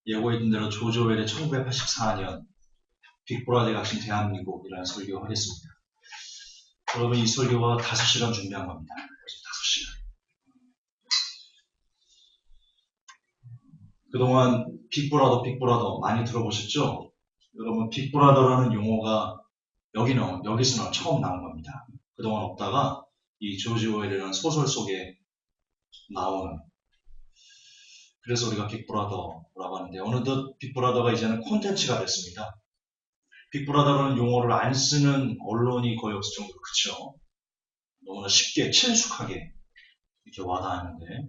예고해둔 대로 조지 오웰의 1984년 빅브라더의 갇힌 대한민국이라는 설교 하겠습니다. 여러분, 이 설교가 5시간 준비한 겁니다. 그래서 5시간. 그동안 빅브라더 많이 들어보셨죠? 여러분, 빅브라더라는 용어가 여기서는 처음 나온 겁니다. 그동안 없다가 이 조지 오웰이라는 소설 속에 나오는, 그래서 우리가 빅브라더라고 하는데, 어느덧 빅브라더가 이제는 콘텐츠가 됐습니다. 빅브라더라는 용어를 안 쓰는 언론이 거의 없을 정도로, 그쵸? 너무나 쉽게 친숙하게 이렇게 와닿았는데,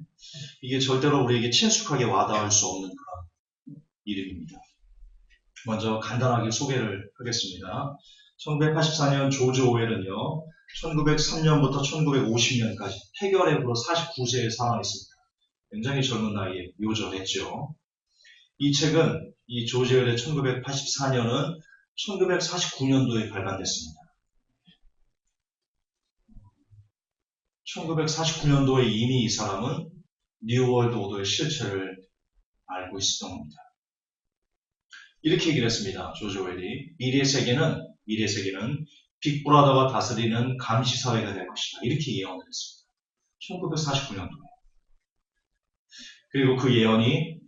이게 절대로 우리에게 친숙하게 와닿을 수 없는 그런 이름입니다. 먼저 간단하게 소개를 하겠습니다. 1984년 조지 오웰은요, 1903년부터 1950년까지 해결핵으로 49세에 사망했습니다. 굉장히 젊은 나이에 묘절했죠. 이 책은, 이 조지 오웰의 1984년은 1949년도에 발간됐습니다. 1949년도에 이미 이 사람은 뉴월드 오더의 실체를 알고 있었던 겁니다. 이렇게 얘기를 했습니다. 조지 오웰이 미래의 세계는 빅브라더가 다스리는 감시사회가 될 것이다. 이렇게 예언을 했습니다. 1949년도에. 그리고 그 예언이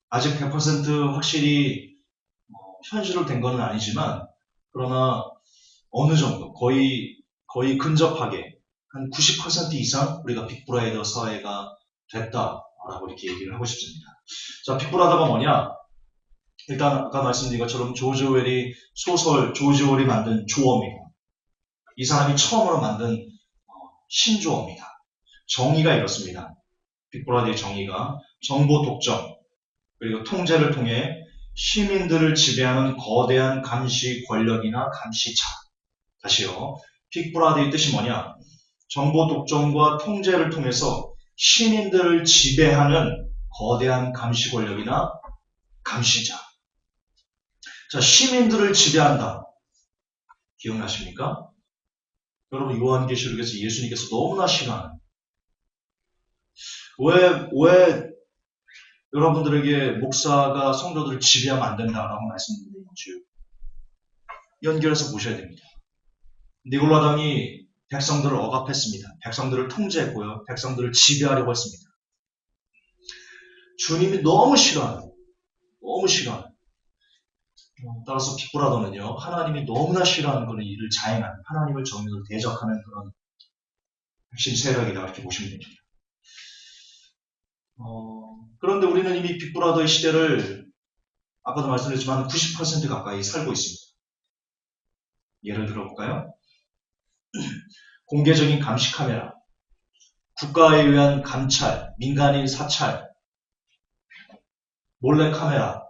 아직 100% 확실히 현실로 된 건 아니지만, 그러나 어느 정도 거의 근접하게 한 90% 이상 우리가 빅브라더 사회가 됐다라고 이렇게 얘기를 하고 싶습니다. 자, 빅브라더가 뭐냐? 일단 아까 말씀드린 것처럼 조지 오웰이 소설 조지 오웰이 만든 조어입니다. 이 사람이 처음으로 만든 신조어입니다. 정의가 이렇습니다. 빅브라더의 정의가 정보 독점 그리고 통제를 통해 시민들을 지배하는 거대한 감시 권력이나 감시자. 다시요. 빅브라더의 뜻이 뭐냐? 정보 독점과 통제를 통해서 시민들을 지배하는 거대한 감시 권력이나 감시자. 자, 시민들을 지배한다. 기억나십니까? 여러분, 요한계시록에서 예수님께서 너무나 싫어하는, 왜 여러분들에게 목사가 성도들을 지배하면 안 된다라고 말씀드리는지 연결해서 보셔야 됩니다. 니골라당이 백성들을 억압했습니다. 백성들을 통제했고요. 백성들을 지배하려고 했습니다. 주님이 너무 싫어하는. 따라서 빅브라더는요, 하나님이 너무나 싫어하는 그런 일을 자행하는, 하나님을 정의로 대적하는 그런 핵심 세력이다, 이렇게 보시면 됩니다. 그런데 우리는 이미 빅브라더의 시대를 아까도 말씀드렸지만 90% 가까이 살고 있습니다. 예를 들어볼까요? 공개적인 감시 카메라, 국가에 의한 감찰, 민간인 사찰, 몰래 카메라,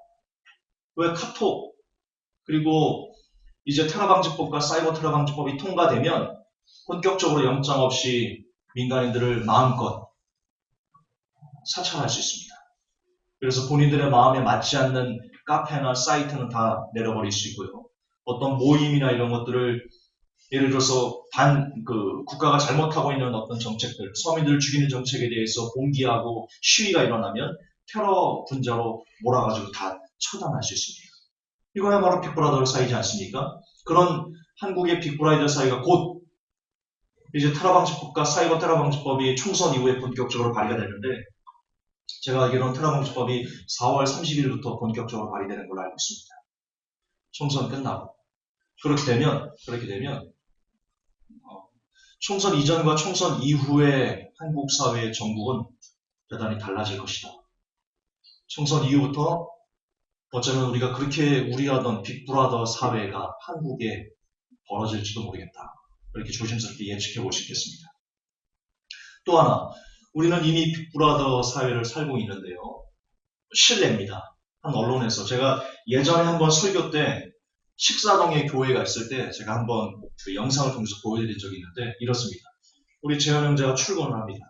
왜 카톡, 그리고 이제 테러방지법과 사이버 테러방지법이 통과되면 본격적으로 영장 없이 민간인들을 마음껏 사찰할 수 있습니다. 그래서 본인들의 마음에 맞지 않는 카페나 사이트는 다 내려버릴 수 있고요. 어떤 모임이나 이런 것들을 예를 들어서 국가가 잘못하고 있는 어떤 정책들, 서민들을 죽이는 정책에 대해서 공기하고 시위가 일어나면 테러 분자로 몰아가지고 다 처단할 수 있습니다. 이거야말로 빅브라더 사이지 않습니까? 그런 한국의 빅브라더 사이가 곧 이제 테러방지법과 사이버 테러방지법이 총선 이후에 본격적으로 발의가 되는데, 제가 알기로는 테러방지법이 4월 30일부터 본격적으로 발의되는 걸로 알고 있습니다. 총선 끝나고. 그렇게 되면 총선 이전과 총선 이후의 한국 사회의 정국은 대단히 달라질 것이다. 총선 이후부터 어쩌면 우리가 하던 빅브라더 사회가 한국에 벌어질지도 모르겠다. 이렇게 조심스럽게 예측해 볼 수 있겠습니다. 또 하나, 우리는 이미 빅브라더 사회를 살고 있는데요. 실례입니다. 한 언론에서 제가 예전에 한번 설교 때 식사동에 교회가 있을 때 제가 한번 그 영상을 통해서 보여드린 적이 있는데 이렇습니다. 우리 재현 형제가 출근을 합니다.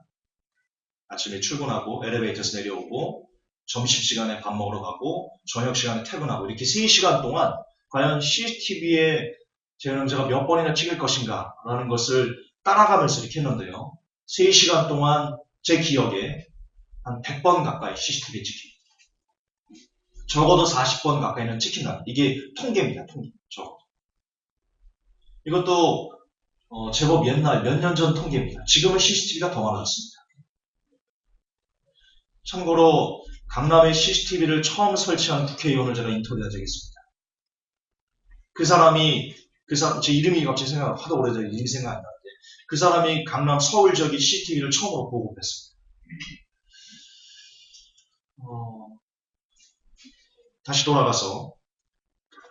아침에 출근하고 엘리베이터에서 내려오고 점심시간에 밥 먹으러 가고 저녁시간에 퇴근하고 이렇게 3시간 동안 과연 CCTV에 재현 형제가 몇 번이나 찍을 것인가 라는 것을 따라가면서 이렇게 했는데요. 3시간 동안 제 기억에 한 100번 가까이 CCTV에 찍힙니다. 적어도 40번 가까이는 찍힌다. 이게 통계입니다. 통계. 적어도. 이것도 제법 옛날 몇 년 전 통계입니다. 지금은 CCTV가 더 많아졌습니다. 참고로 강남에 CCTV를 처음 설치한 국회의원을 제가 인터뷰한 적이 있습니다. 제 이름이 갑자기 하도 오래돼서 이름이 생각이 안 나는데, 그 사람이 강남 서울 지역의 CCTV를 처음으로 보급했습니다. 다시 돌아가서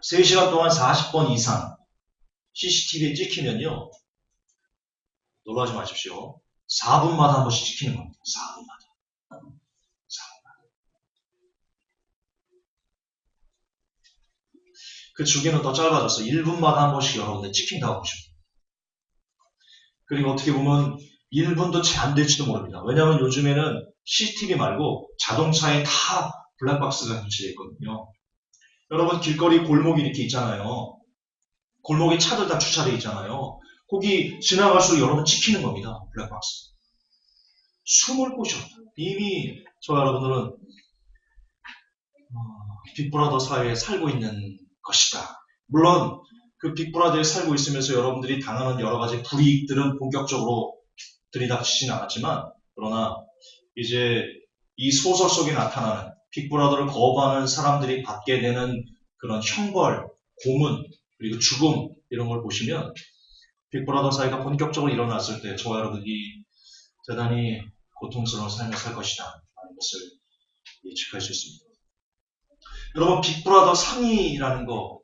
3시간 동안 40번 이상 CCTV에 찍히면요, 놀라지 마십시오. 4분마다 한 번씩 찍히는 겁니다. 4분마다. 그 주기는 더 짧아져서 1분마다 한 번씩 여러분들 찍힌다고 보시면 됩니다. 그리고 어떻게 보면 1분도 채 안 될지도 모릅니다. 왜냐하면 요즘에는 CCTV 말고 자동차에 다 블랙박스가 설치되어 있거든요. 여러분 길거리 골목이 이렇게 있잖아요. 골목에 차들 다 주차되어 있잖아요. 거기 지나갈수록 여러분 찍히는 겁니다. 블랙박스. 숨을 곳이 없다. 이미 저와 여러분들은 빅브라더 사회에 살고 있는 것이다. 물론 그 빅브라더에 살고 있으면서 여러분들이 당하는 여러 가지 불이익들은 본격적으로 들이닥치진 않았지만, 그러나 이제 이 소설 속에 나타나는 빅브라더를 거부하는 사람들이 받게 되는 그런 형벌, 고문, 그리고 죽음, 이런 걸 보시면 빅브라더 사회가 본격적으로 일어났을 때 저와 여러분들이 대단히 고통스러운 삶을 살 것이다 라는 것을 예측할 수 있습니다. 여러분 빅브라더 상이라는 거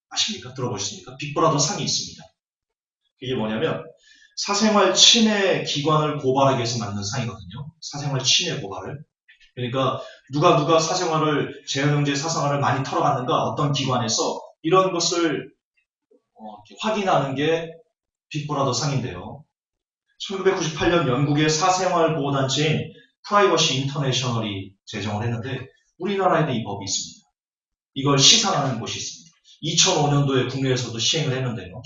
아십니까? 들어보셨습니까? 빅브라더 상이 있습니다. 이게 뭐냐면 사생활 침해 기관을 고발하기 위해서 만든 상이거든요. 사생활 침해 고발을. 그러니까 누가 사생활을, 재현 형제의 사생활을 많이 털어갔는가, 어떤 기관에서 이런 것을 확인하는 게 빅브라더 상인데요. 1998년 영국의 사생활 보호단체인 프라이버시 인터내셔널이 제정을 했는데 우리나라에도 이 법이 있습니다. 이걸 시상하는 곳이 있습니다. 2005년도에 국내에서도 시상을 했는데요.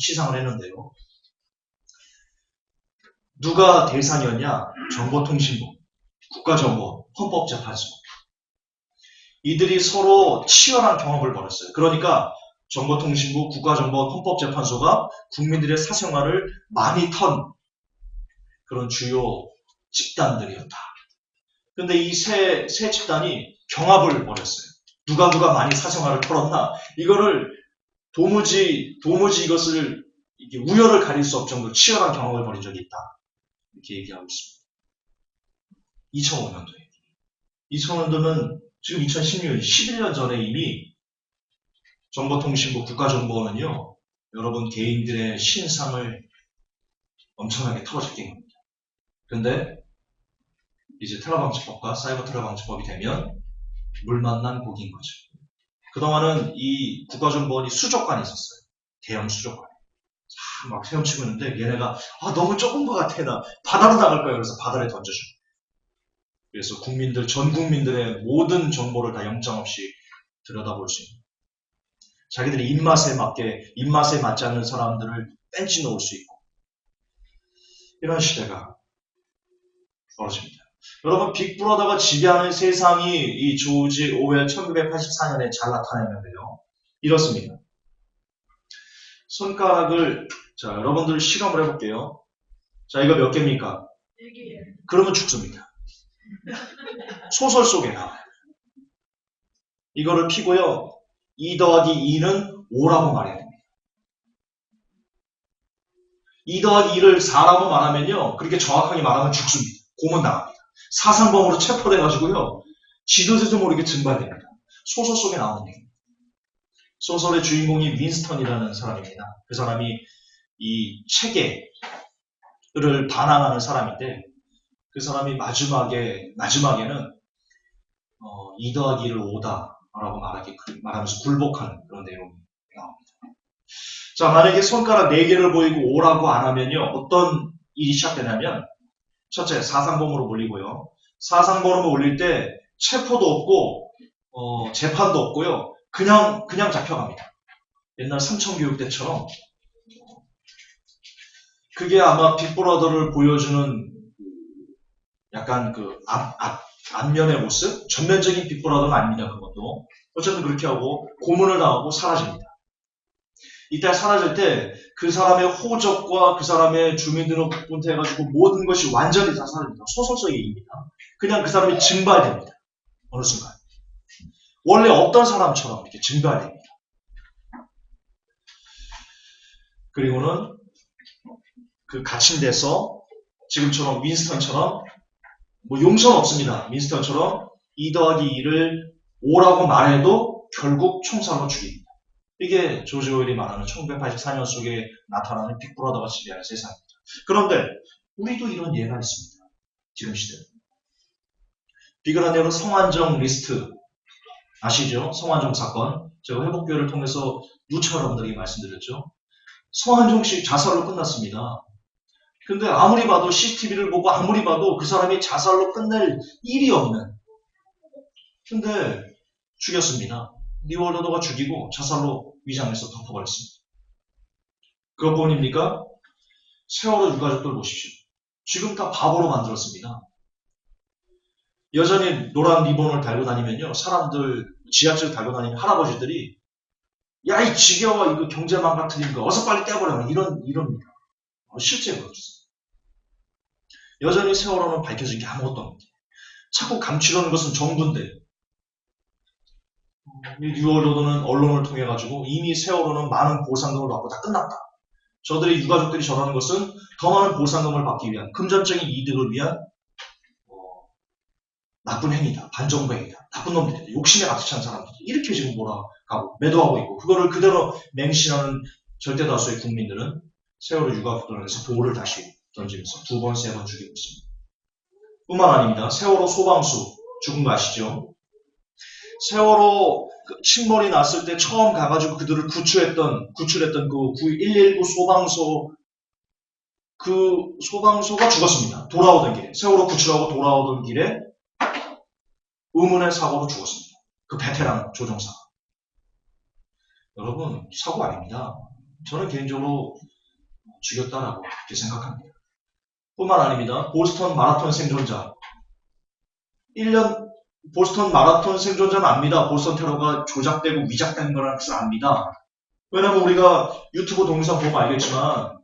누가 대상이었냐? 정보통신부, 국가정보, 헌법재판소. 이들이 서로 치열한 경합을 벌였어요. 그러니까 정보통신부, 국가정보, 헌법재판소가 국민들의 사생활을 많이 턴 그런 주요 집단들이었다. 그런데 이 세 집단이 경합을 벌였어요. 누가 많이 사생활을 털었나? 이거를 도무지 이것을 우열을 가릴 수 없을 정도로 치열한 경합을 벌인 적이 있다. 이렇게 얘기하고 있습니다. 2005년도에. 2005년도는 지금 2016년, 11년 전에 이미 정보통신부, 국가정보원은요, 여러분 개인들의 신상을 엄청나게 털어잡긴 겁니다. 근데 이제 테러방지법과 사이버 테러방지법이 되면 물 만난 고기인 거죠. 그동안은 이 국가정보원이 수족관이 있었어요. 대형 수족관에. 막 헤엄치고 있는데 얘네가 너무 좁은 것 같아. 나 바다로 나갈 거야. 그래서 바다에 던져줘. 그래서 전 국민들의 모든 정보를 다 영장 없이 들여다볼 수 있는, 자기들의 입맛에 맞지 않는 사람들을 뺀지 놓을 수 있고, 이런 시대가 벌어집니다. 여러분 빅브라더가 지배하는 세상이 이 조지 오웰 1984년에 잘 나타내는데요. 이렇습니다. 손가락을, 자 여러분들 실험을 해볼게요. 자 이거 몇 개입니까? 4개. 그러면 죽습니다. 소설 속에 나와요. 이거를 피고요. 2 더하기 2는 5라고 말해야 됩니다. 2 더하기 2를 4라고 말하면요. 그렇게 정확하게 말하면 죽습니다. 고문당합니다. 사상범으로 체포돼가지고요. 지도새도 모르게 증발됩니다. 소설 속에 나오는 얘기입니다. 소설의 주인공이 윈스턴이라는 사람입니다. 그 사람이 이 체계를 반항하는 사람인데, 그 사람이 마지막에는 2 더하기 1을 5다라고 말하면서 굴복하는 그런 내용이 나옵니다. 자, 만약에 손가락 4개를 보이고 5라고 안 하면요, 어떤 일이 시작되냐면, 첫째, 사상범으로 몰리고요. 사상범으로 몰릴 때 체포도 없고 재판도 없고요. 그냥 잡혀갑니다. 옛날 삼천교육 때처럼. 그게 아마 빅브라더를 보여주는 약간 안면의 모습, 전면적인 빅브라더는 아닙니다. 그것도. 어쨌든 그렇게 하고 고문을 당하고 사라집니다. 이때 사라질 때 그 사람의 호적과 그 사람의 주민등록부터 해가지고 모든 것이 완전히 다 사라집니다. 소설 속의 얘기입니다. 그냥 그 사람이 증발됩니다. 어느 순간. 원래 없던 사람처럼 이렇게 증발됩니다. 그리고는 그 갇힌 데서 지금처럼 윈스턴처럼 뭐 용서는 없습니다. 윈스턴처럼 2 더하기 2를 5라고 말해도 결국 총살로 죽입니다. 이게 조지 오웰이 말하는 1984년 속에 나타나는 빅브라더가 지배하는 세상입니다. 그런데 우리도 이런 예가 있습니다. 지금 시대는. 비근한 성완종 리스트 아시죠? 성완종 사건. 제가 회복교회를 통해서 누차 여러분들에게 말씀드렸죠. 성완종 씨 자살로 끝났습니다. 근데 아무리 봐도 CCTV를 보고 아무리 봐도 그 사람이 자살로 끝낼 일이 없는. 근데 죽였습니다. 리월더가 죽이고 자살로 위장해서 덮어버렸습니다. 그것뿐입니까? 세월호 유가족들 보십시오. 지금 다 바보로 만들었습니다. 여전히 노란 리본을 달고 다니면요. 사람들 지하철 달고 다니는 할아버지들이 야, 이 지겨워. 이거 경제망 같은 거 어서 빨리 떼버려. 이럽니다. 실제 그렇습니다. 여전히 세월호는 밝혀진 게 아무것도 없는데 자꾸 감추려는 것은 정부인데 뉴얼로드는 언론을 통해 가지고 이미 세월호는 많은 보상금을 받고 다 끝났다. 저들의 유가족들이 전하는 것은 더 많은 보상금을 받기 위한 금전적인 이득을 위한 나쁜 행위다. 반정부 행위다. 나쁜 놈들이다. 욕심에 가득 찬 사람들. 이렇게 지금 몰아가고 매도하고 있고 그거를 그대로 맹신하는 절대 다수의 국민들은 세월호 유가족들에서 돌을 다시 던지면서 2번, 3번 죽이고 있습니다. 뿐만 아닙니다. 세월호 소방수 죽은 거 아시죠? 세월호 침몰이 났을 때 처음 가가지고 그들을 구출했던 그 119 소방소 그 소방서가 죽었습니다. 돌아오던 길에 세월호 구출하고 돌아오던 길에 의문의 사고로 죽었습니다. 그 베테랑 조종사. 여러분 사고 아닙니다. 저는 개인적으로 죽였다라고 그렇게 생각합니다. 뿐만 아닙니다. 보스턴 마라톤 생존자 1년 보스턴 마라톤 생존자는 압니다. 보스턴 테러가 조작되고 위작된 거라는 것을 압니다. 왜냐면 우리가 유튜브 동영상 보면 알겠지만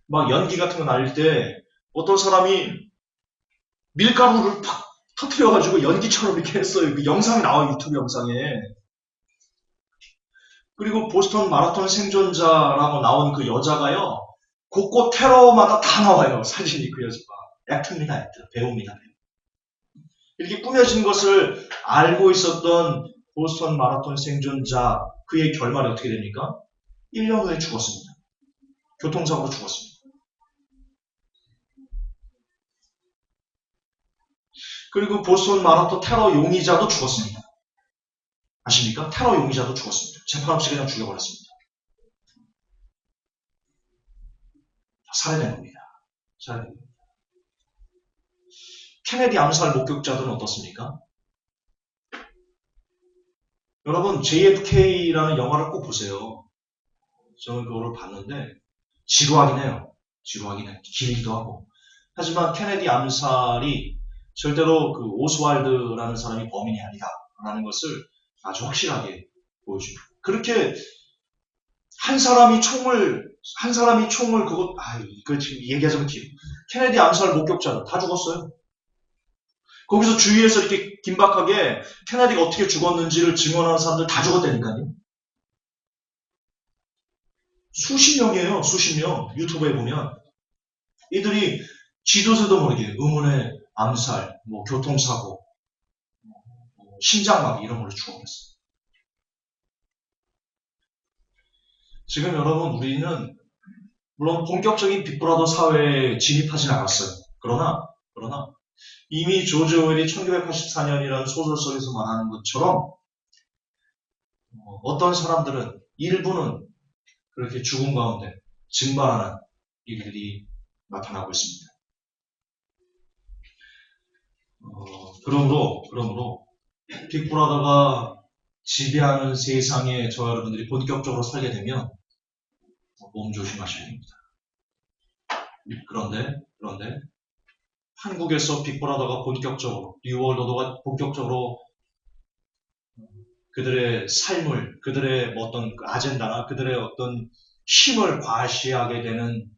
막 연기 같은 거 날릴 때 어떤 사람이 밀가루를 팍 터뜨려가지고 연기처럼 이렇게 했어요. 그 영상이 나와요. 유튜브 영상에. 그리고 보스턴 마라톤 생존자라고 나온 그 여자가요. 곳곳 테러마다 다 나와요. 사진이 그 여자가. 액트입니다. 액트. 배우입니다. 배우. 이렇게 꾸며진 것을 알고 있었던 보스턴 마라톤 생존자 그의 결말이 어떻게 됩니까? 1년 후에 죽었습니다. 교통사고로 죽었습니다. 그리고 보스턴 마라톤 테러 용의자도 죽었습니다. 아십니까? 테러 용의자도 죽었습니다. 재판 없이 그냥 죽여버렸습니다. 살해된 겁니다. 살해된 겁니다. 케네디 암살 목격자들은 어떻습니까? 여러분 JFK라는 영화를 꼭 보세요. 저는 그거를 봤는데 지루하긴 해요. 지루하긴 해. 길기도 하고. 하지만 케네디 암살이 절대로 그 오스왈드라는 사람이 범인이 아니다. 라는 것을 아주 확실하게 보여줍니다. 그렇게 한 사람이 총을 이거 지금 얘기하자면 길어. 케네디 암살 목격자는 다 죽었어요. 거기서 주위에서 이렇게 긴박하게 케네디가 어떻게 죽었는지를 증언하는 사람들 다 죽었다니까요. 수십 명이에요. 수십 명. 유튜브에 보면 이들이 지도새도 모르게 의문의 암살, 뭐 교통사고, 심장마비 이런 걸로 죽어버렸어요. 지금 여러분 우리는 물론 본격적인 빅브라더 사회에 진입하진 않았어요. 그러나 이미 조지 오웰이 1984년이라는 소설 속에서 말하는 것처럼 어떤 사람들은 일부는 그렇게 죽음 가운데 증발하는 일들이 나타나고 있습니다. 그러므로 빅브라더가 지배하는 세상에 저 여러분들이 본격적으로 살게 되면 몸 조심하셔야 됩니다. 그런데 한국에서 빅브라더가 본격적으로, 뉴월드오더가 본격적으로 그들의 삶을, 그들의 어떤 아젠다나 그들의 어떤 힘을 과시하게 되는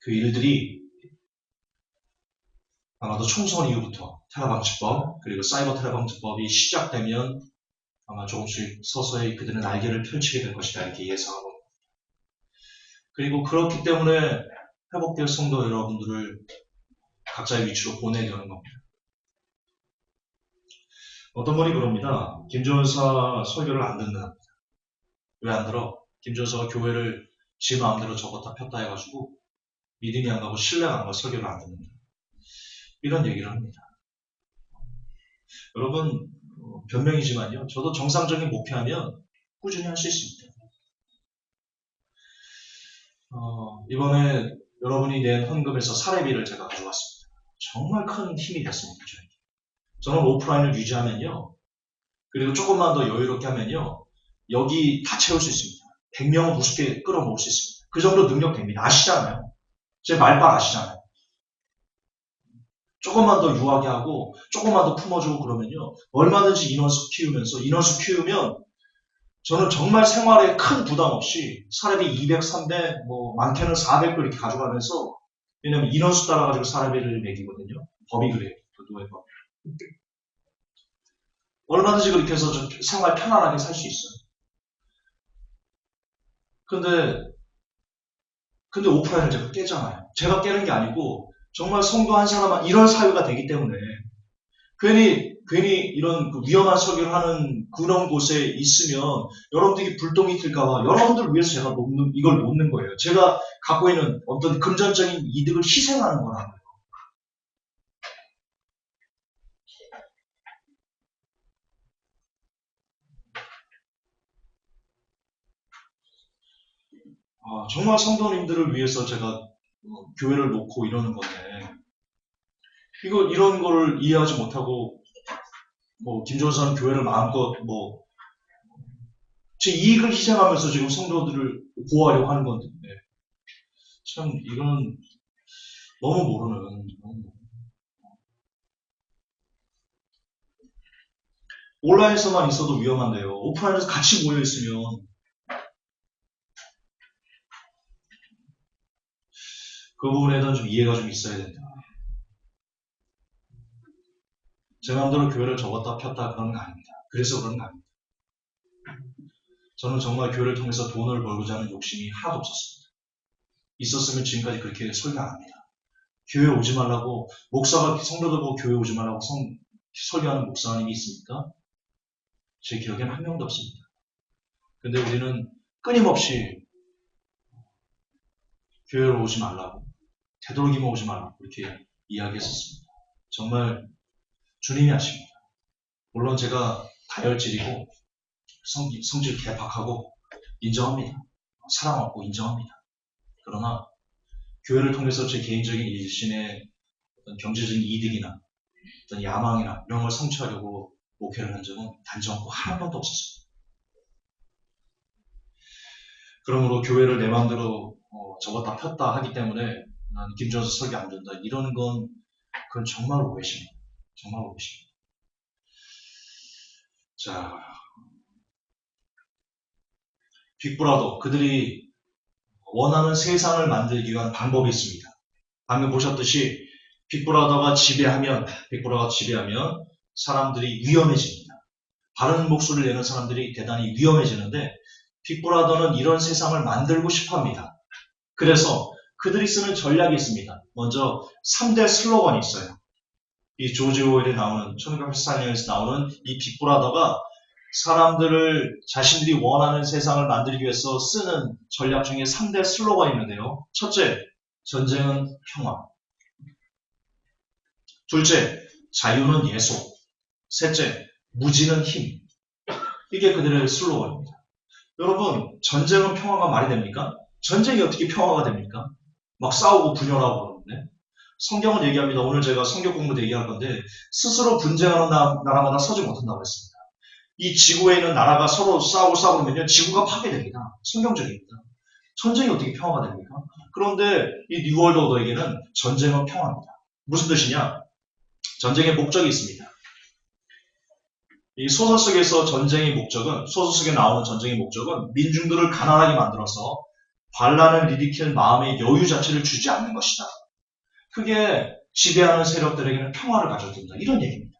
그 일들이 아마도 총선 이후부터 테러방지법 그리고 사이버 테러방지법이 시작되면 아마 조금씩 서서히 그들은 날개를 펼치게 될 것이다 이렇게 예상하고 있습니다. 그리고 그렇기 때문에 회복될 성도 여러분들을 각자의 위치로 보내려는 겁니다. 어떤 분이 그럽니다. 김전사 설교를 안 듣는답니다. 왜 안 들어? 김전사가 교회를 지 마음대로 접었다 폈다 해가지고 믿음이 안 가고 신뢰가 안 가고 설교를 안 듣는다. 이런 얘기를 합니다. 여러분 변명이지만요. 저도 정상적인 목회하면 꾸준히 할 수 있습니다. 이번에 여러분이 낸 헌금에서 사례비를 제가 가져왔습니다. 정말 큰 힘이 됐습니다. 저는 오프라인을 유지하면요. 그리고 조금만 더 여유롭게 하면요. 여기 다 채울 수 있습니다. 100명은 우습게 끌어모을 수 있습니다. 그 정도 능력 됩니다. 아시잖아요. 제 말빨 아시잖아요. 조금만 더 유하게 하고 조금만 더 품어주고 그러면요. 얼마든지 인원수 키우면 저는 정말 생활에 큰 부담 없이 사례비 200, 300, 많게는 400불 이렇게 가져가면서 왜냐면 인원수 따라가지고 사례비를 매기거든요. 법이 그래요. 노예법. 얼마든지 그렇게 해서 생활 편안하게 살 수 있어요. 근데 오프라인을 제가 깨잖아요. 제가 깨는 게 아니고 정말 성도 한 사람만 이런 사유가 되기 때문에 괜히 이런 위험한 설교를 하는 그런 곳에 있으면 여러분들이 불똥이 튈까봐 여러분들 위해서 제가 이걸 놓는 거예요. 제가 갖고 있는 어떤 금전적인 이득을 희생하는 거라고요. 정말 성도님들을 위해서 제가 교회를 놓고 이러는 건데 이런 거를 이해하지 못하고 김전사는 교회를 마음껏 제 이익을 희생하면서 지금 성도들을 보호하려고 하는 건데 참 이건 너무 모르는 온라인에서만 있어도 위험한데요. 오프라인에서 같이 모여있으면 그 부분에 대한 좀 이해가 좀 있어야 된다. 제 마음대로 교회를 접었다 폈다 그런 거 아닙니다. 그래서 그런 거 아닙니다. 저는 정말 교회를 통해서 돈을 벌고자 하는 욕심이 하나도 없었습니다. 있었으면 지금까지 그렇게 설교 안 합니다. 교회 오지 말라고 목사가 성도들 보고 교회 오지 말라고 설교하는 목사님이 있습니까? 제 기억에는 한 명도 없습니다. 근데 우리는 끊임없이 교회로 오지 말라고 되도록이면 오지 말라고 그렇게 이야기했었습니다. 정말 주님이 아십니다. 물론 제가 다혈질이고 성질 개박하고 인정합니다. 사랑 없고 인정합니다. 그러나 교회를 통해서 제 개인적인 일신의 어떤 경제적인 이득이나 어떤 야망이나 이런 걸 성취하려고 목회를 한 적은 단지 없고 한 번도 없었습니다. 그러므로 교회를 내 마음대로 접었다 폈다 하기 때문에 난 김전사 설교 안 된다 이러는 건 그건 정말 오해십니다. 정말 오해십니다. 자, 빅브라더 그들이 원하는 세상을 만들기 위한 방법이 있습니다. 방금 보셨듯이 빅브라더가 지배하면 사람들이 위험해집니다. 바른 목소리를 내는 사람들이 대단히 위험해지는데 빅브라더는 이런 세상을 만들고 싶어합니다. 그래서 그들이 쓰는 전략이 있습니다. 먼저 3대 슬로건이 있어요. 이 조지 오웰에 나오는 1984년에서 나오는 이 빅브라더가 사람들을 자신들이 원하는 세상을 만들기 위해서 쓰는 전략 중에 3대 슬로건이 있는데요. 첫째, 전쟁은 평화. 둘째, 자유는 예소. 셋째, 무지는 힘. 이게 그들의 슬로건입니다. 여러분, 전쟁은 평화가 말이 됩니까? 전쟁이 어떻게 평화가 됩니까? 막 싸우고 분열하고 그러는데. 성경은 얘기합니다. 오늘 제가 성경 공부도 얘기할 건데 스스로 분쟁하는 나라마다 서지 못한다고 했습니다. 이 지구에 있는 나라가 서로 싸우고 그러면요. 지구가 파괴됩니다. 성경적입니다. 전쟁이 어떻게 평화가 됩니까? 그런데 이 뉴월드 오더에게는 전쟁은 평화입니다. 무슨 뜻이냐? 전쟁의 목적이 있습니다. 이 소설 속에서 전쟁의 목적은, 소설 속에 나오는 전쟁의 목적은 민중들을 가난하게 만들어서 반란을 일으킬 마음의 여유 자체를 주지 않는 것이다. 그게 지배하는 세력들에게는 평화를 가져준다. 이런 얘기입니다.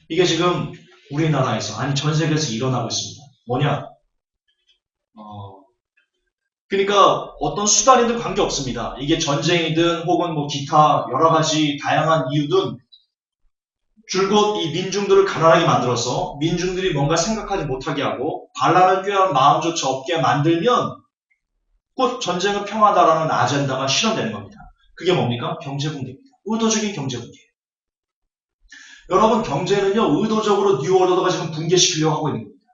이게 지금 우리나라에서, 아니 전 세계에서 일어나고 있습니다. 뭐냐? 그러니까 어떤 수단이든 관계없습니다. 이게 전쟁이든 혹은 뭐 기타 여러 가지 다양한 이유든 줄곧 이 민중들을 가난하게 만들어서 민중들이 뭔가 생각하지 못하게 하고 반란을 꾀할 마음조차 없게 만들면 곧 전쟁은 평화다라는 아젠다가 실현되는 겁니다. 그게 뭡니까? 경제붕괴입니다. 의도적인 경제붕괴. 여러분, 경제는요, 의도적으로 뉴월드가 지금 붕괴시키려고 하고 있는 겁니다.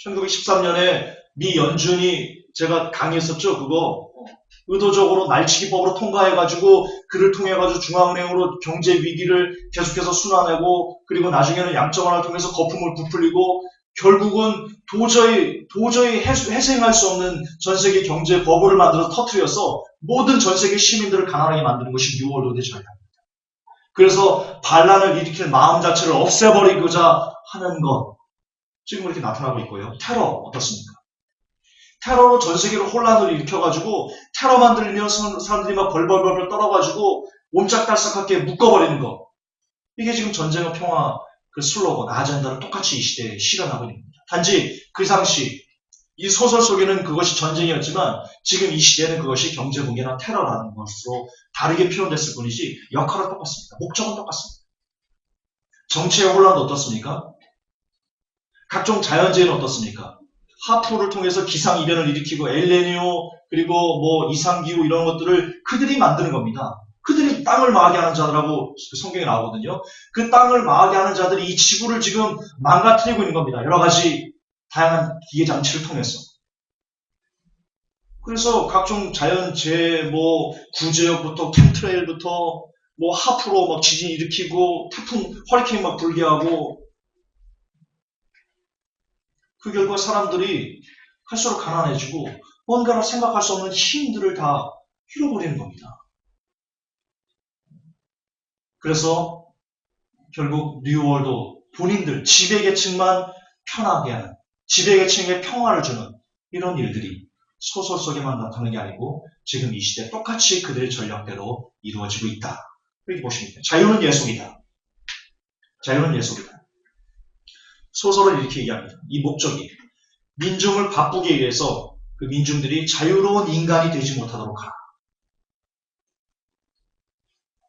1913년에 미 연준이 제가 강의했었죠. 그거 의도적으로 날치기법으로 통과해가지고 그를 통해가지고 중앙은행으로 경제 위기를 계속해서 순환하고 그리고 나중에는 양적완화를 통해서 거품을 부풀리고 결국은 도저히 회생할 수 없는 전 세계 경제 버블을 만들어서 터뜨려서 모든 전 세계 시민들을 가난하게 만드는 것이 뉴월드의 전략입니다. 그래서 반란을 일으킬 마음 자체를 없애버리고자 하는 것. 지금 이렇게 나타나고 있고요. 테러 어떻습니까? 테러로 전 세계로 혼란을 일으켜가지고 테러만 들리면 사람들이 막 벌벌벌 떨어가지고 옴짝달싹하게 묶어버리는 거. 이게 지금 전쟁과 평화 그 슬로건, 아젠다를 똑같이 이 시대에 실현하고 있는 겁니다. 단지 그 당시 이 소설 속에는 그것이 전쟁이었지만 지금 이 시대는 그것이 경제붕괴나 테러라는 것으로 다르게 표현됐을 뿐이지 역할은 똑같습니다. 목적은 똑같습니다. 정치의 혼란도 어떻습니까? 각종 자연재해는 어떻습니까? 하프를 통해서 기상이변을 일으키고 엘레니오 그리고 뭐 이상기후 이런 것들을 그들이 만드는 겁니다. 그들이 땅을 망하게 하는 자들하고 성경에 나오거든요. 그 땅을 망하게 하는 자들이 이 지구를 지금 망가뜨리고 있는 겁니다. 여러 가지 다양한 기계 장치를 통해서. 그래서 각종 자연재해, 뭐 구제역부터 캠트레일부터 뭐 하프로 막 지진 일으키고 태풍, 허리케인 막 불게 하고 그 결과 사람들이 할수록 가난해지고 뭔가를 생각할 수 없는 힘들을 다 잃어버리는 겁니다. 그래서 결국 뉴월드 본인들 지배계층만 편하게 하는 지배계층에 평화를 주는 이런 일들이 소설 속에만 나타나는 게 아니고 지금 이 시대에 똑같이 그들의 전략대로 이루어지고 있다. 이렇게 보시면 돼요. 자유는 예속이다. 자유는 예속이다. 소설은 이렇게 얘기합니다. 이 목적이 민중을 바쁘게 해서 그 민중들이 자유로운 인간이 되지 못하도록 하라.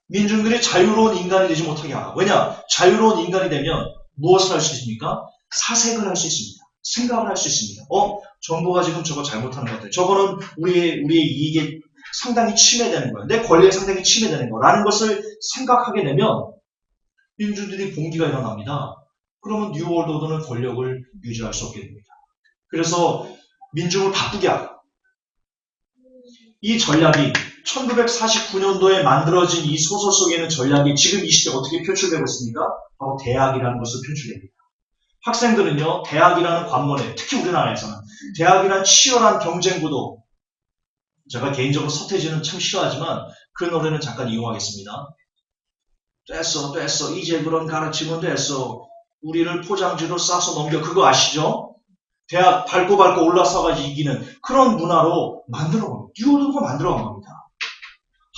민중들이 자유로운 인간이 되지 못하게 하라. 왜냐? 자유로운 인간이 되면 무엇을 할 수 있습니까? 사색을 할 수 있습니다. 생각을 할 수 있습니다. 정부가 지금 저거 잘못하는 것 같아요. 저거는 우리의 이익에 상당히 침해되는 거야. 내 권리에 상당히 침해되는 거라는 것을 생각하게 되면 민중들이 봉기가 일어납니다. 그러면 뉴월드 오더는 권력을 유지할 수 없게 됩니다. 그래서 민중을 바쁘게 하라. 이 전략이 1949년도에 만들어진 이 소설 속에 있는 전략이 지금 이 시대에 어떻게 표출되고 있습니까? 바로 대학이라는 것으로 표출됩니다. 학생들은요, 대학이라는 관문에, 특히 우리나라에서는 대학이란 치열한 경쟁구도, 제가 개인적으로 서태지는 참 싫어하지만 그 노래는 잠깐 이용하겠습니다. 됐어. 이제 그런 가르치면 됐어. 우리를 포장지로 싸서 넘겨. 그거 아시죠? 대학 밟고 올라서가지고 이기는 그런 문화로 만들어갑니다. 뉴월드가 만들어간 겁니다.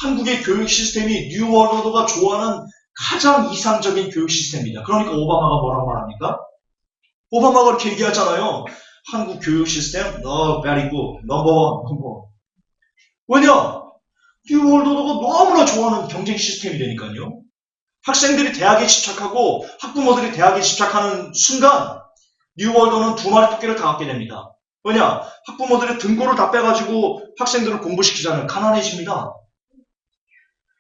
한국의 교육 시스템이 뉴월드가 좋아하는 가장 이상적인 교육 시스템입니다. 그러니까 오바마가 뭐라고 말합니까? 오바마가 그렇게 얘기하잖아요. 한국 교육 시스템, very good, 넘버 원. 왜냐? 뉴월드가 너무나 좋아하는 경쟁 시스템이 되니까요. 학생들이 대학에 집착하고 학부모들이 대학에 집착하는 순간 뉴월드는 두 마리 토끼를 다 갖게 됩니다. 왜냐? 학부모들의 등골을 다 빼가지고 학생들을 공부시키잖아요. 가난해집니다.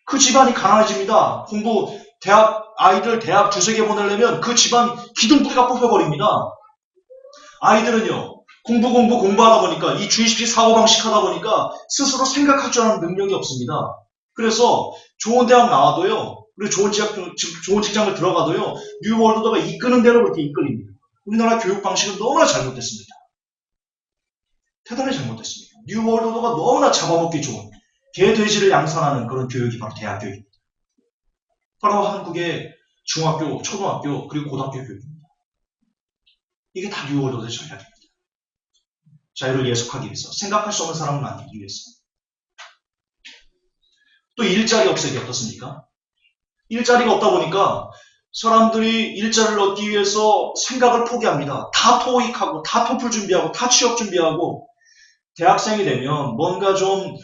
그 집안이 가난해집니다. 아이들 대학 두세 개 보내려면 그 집안 기둥뿌리가 뽑혀버립니다. 아이들은요, 공부하다 보니까 이 주입식 사고방식 하다 보니까 스스로 생각할 줄 아는 능력이 없습니다. 그래서 좋은 대학 나와도요, 그리고 좋은 직장을 들어가도요, 뉴월드가 이끄는 대로 그렇게 이끌립니다. 우리나라 교육 방식은 너무나 잘못됐습니다. 대단히 잘못됐습니다. 뉴월드가 너무나 잡아먹기 좋은 개돼지를 양산하는 그런 교육이 바로 대학 교육입니다. 바로 한국의 중학교, 초등학교, 그리고 고등학교 교육입니다. 이게 다 뉴월드의 전략입니다. 자유를 예속하기 위해서, 생각할 수 없는 사람을 만들기 위해서. 또 일자리 없애기 어떻습니까? 일자리가 없다 보니까 사람들이 일자리를 얻기 위해서 생각을 포기합니다. 다 토익하고, 다 토플 준비하고, 다 취업 준비하고, 대학생이 되면 뭔가 좀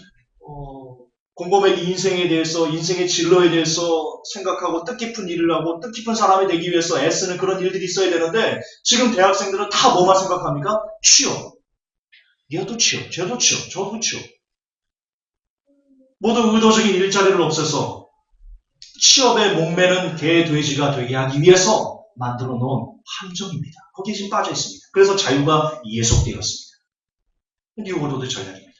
곰곰이 인생에 대해서, 인생의 진로에 대해서 생각하고 뜻깊은 일을 하고 뜻깊은 사람이 되기 위해서 애쓰는 그런 일들이 있어야 되는데 지금 대학생들은 다 뭐만 생각합니까? 취업. 얘도 취업, 쟤도 취업, 저도 취업. 모두 의도적인 일자리를 없애서 취업에 목매는 개돼지가 되게 하기 위해서 만들어 놓은 함정입니다. 거기에 지금 빠져 있습니다. 그래서 자유가 예속되었습니다. 뉴월드 전략입니다.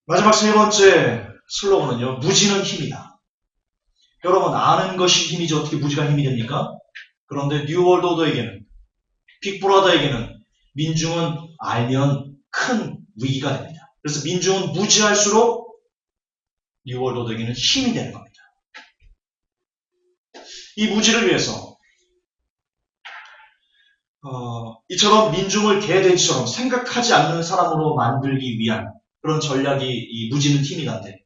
마지막 세 번째 슬로건은요. 무지는 힘이다. 여러분 아는 것이 힘이지 어떻게 무지가 힘이 됩니까? 그런데 뉴월드 오더에게는 빅브라더에게는 민중은 알면 큰 위기가 됩니다. 그래서 민중은 무지할수록 뉴월드 오더에게는 힘이 되는 겁니다. 이 무지를 위해서 이처럼 민중을 개돼지처럼 생각하지 않는 사람으로 만들기 위한 그런 전략이 이 무지는 힘이다인데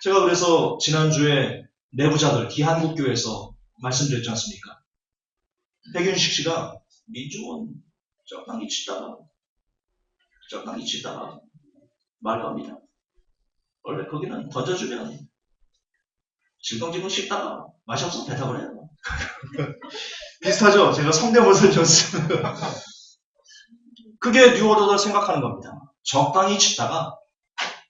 제가 그래서 지난주에 내부자들 기한국교에서 말씀드렸지 않습니까? 백윤식 씨가 민중은 적당히 치다가 말갑니다. 원래 거기는 던져주면 질겅질겅 씹다가 맛이 없어서 대답을 해요. 비슷하죠? 제가 성대모사를 줬어요. 그게 뉴오더를 생각하는 겁니다. 적당히 치다가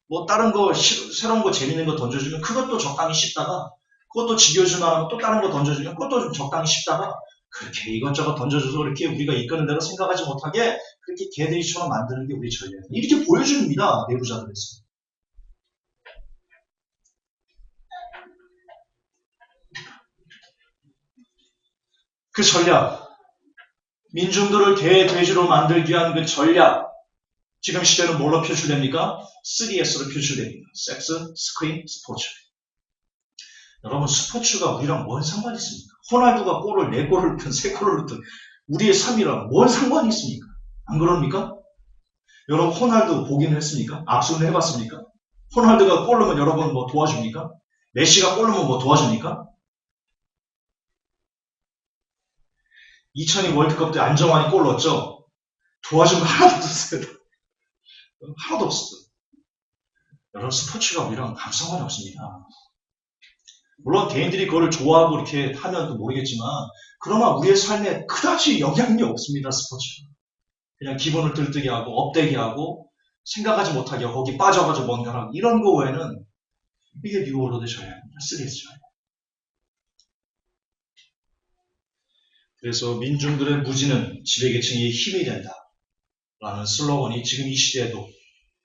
뭐 다른 거 새로운 거 재밌는 거 던져주면 그것도 적당히 씹다가 그것도 지겨울만 또 다른 거 던져주면 그것도 좀 적당히 씹다가 그렇게 이것저것 던져줘서 그렇게 우리가 이끄는 대로 생각하지 못하게 그렇게 개돼지처럼 만드는 게 우리 전략이에요. 이렇게 보여줍니다. 내부자들에서. 그 전략, 민중들을 개돼지로 만들기 위한 그 전략, 지금 시대는 뭘로 표출됩니까? 3S로 표출됩니다. 섹스, 스크린, 스포츠. 여러분 스포츠가 우리랑 뭔 상관이 있습니까? 호날두가 골을 4골을 넣든 3골을 넣든 우리의 삶이랑 뭔 상관이 있습니까? 안 그럽니까? 여러분 호날두 보긴 했습니까? 악수는 해봤습니까? 호날두가 골 넣으면 여러분 뭐 도와줍니까? 메시가 골 넣으면 뭐 도와줍니까? 2002 월드컵 때 안정환이 골 넣었죠? 도와준 거 하나도 없었어요. 하나도 없었어요. 여러분 스포츠가 우리랑 아무 상관이 없습니다. 물론 개인들이 그거를 좋아하고 이렇게 하면 또 모르겠지만 그러나 우리의 삶에 그다지 영향이 없습니다. 스포츠가. 그냥 기분을 들뜨게 하고 업되게 하고 생각하지 못하게 하고 거기 빠져가지고 뭔가 하고 이런 거 외에는 이게 뉴월드 전략입니다. 3S 전략. 그래서 민중들의 무지는 지배계층의 힘이 된다 라는 슬로건이 지금 이 시대에도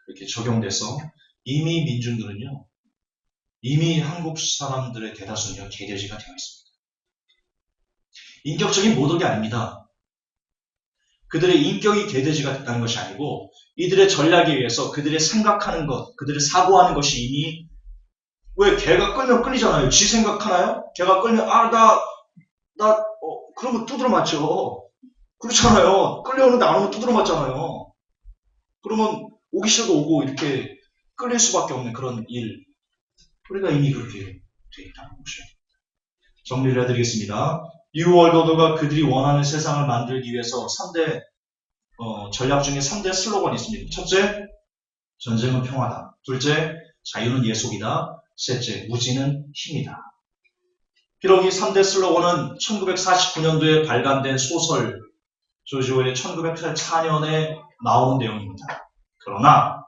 이렇게 적용돼서 이미 민중들은요 이미 한국 사람들의 대다수는요 개돼지가 되어 있습니다. 인격적인 모독이 아닙니다. 그들의 인격이 개돼지가 됐다는 것이 아니고 이들의 전략에 의해서 그들의 생각하는 것, 그들의 사고하는 것이 이미 왜 개가 끌면 끌리잖아요. 지 생각하나요? 개가 끌면 그러면 두드려 맞죠. 그렇잖아요. 끌려오는데 안 오면 두드려 맞잖아요. 그러면 오기 싫어도 오고 이렇게 끌릴 수밖에 없는 그런 일. 우리가 이미 그렇게 되어 있다는 것이죠. 정리를 해드리겠습니다. 뉴월드 오더가 그들이 원하는 세상을 만들기 위해서 3대 전략 중에 3대 슬로건이 있습니다. 첫째, 전쟁은 평화다. 둘째, 자유는 예속이다. 셋째, 무지는 힘이다. 비록 이 3대 슬로건은 1949년도에 발간된 소설 조지 오웰의 1984년에 나온 내용입니다. 그러나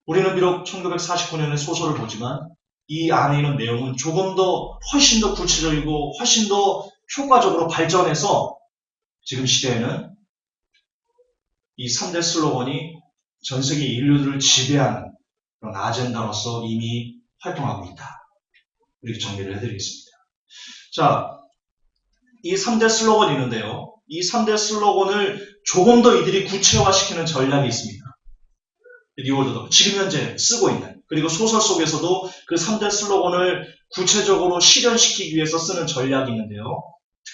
우리는 비록 1949년의 소설을 보지만 이 안에 있는 내용은 조금 더 훨씬 더 구체적이고 훨씬 더 효과적으로 발전해서 지금 시대에는 이 3대 슬로건이 전 세계 인류들을 지배하는 그런 아젠다로서 이미 활동하고 있다. 이렇게 정리를 해드리겠습니다. 자, 이 3대 슬로건이 있는데요. 이 3대 슬로건을 조금 더 이들이 구체화시키는 전략이 있습니다. 뉴월드도 지금 현재 쓰고 있는, 그리고 소설 속에서도 그 3대 슬로건을 구체적으로 실현시키기 위해서 쓰는 전략이 있는데요.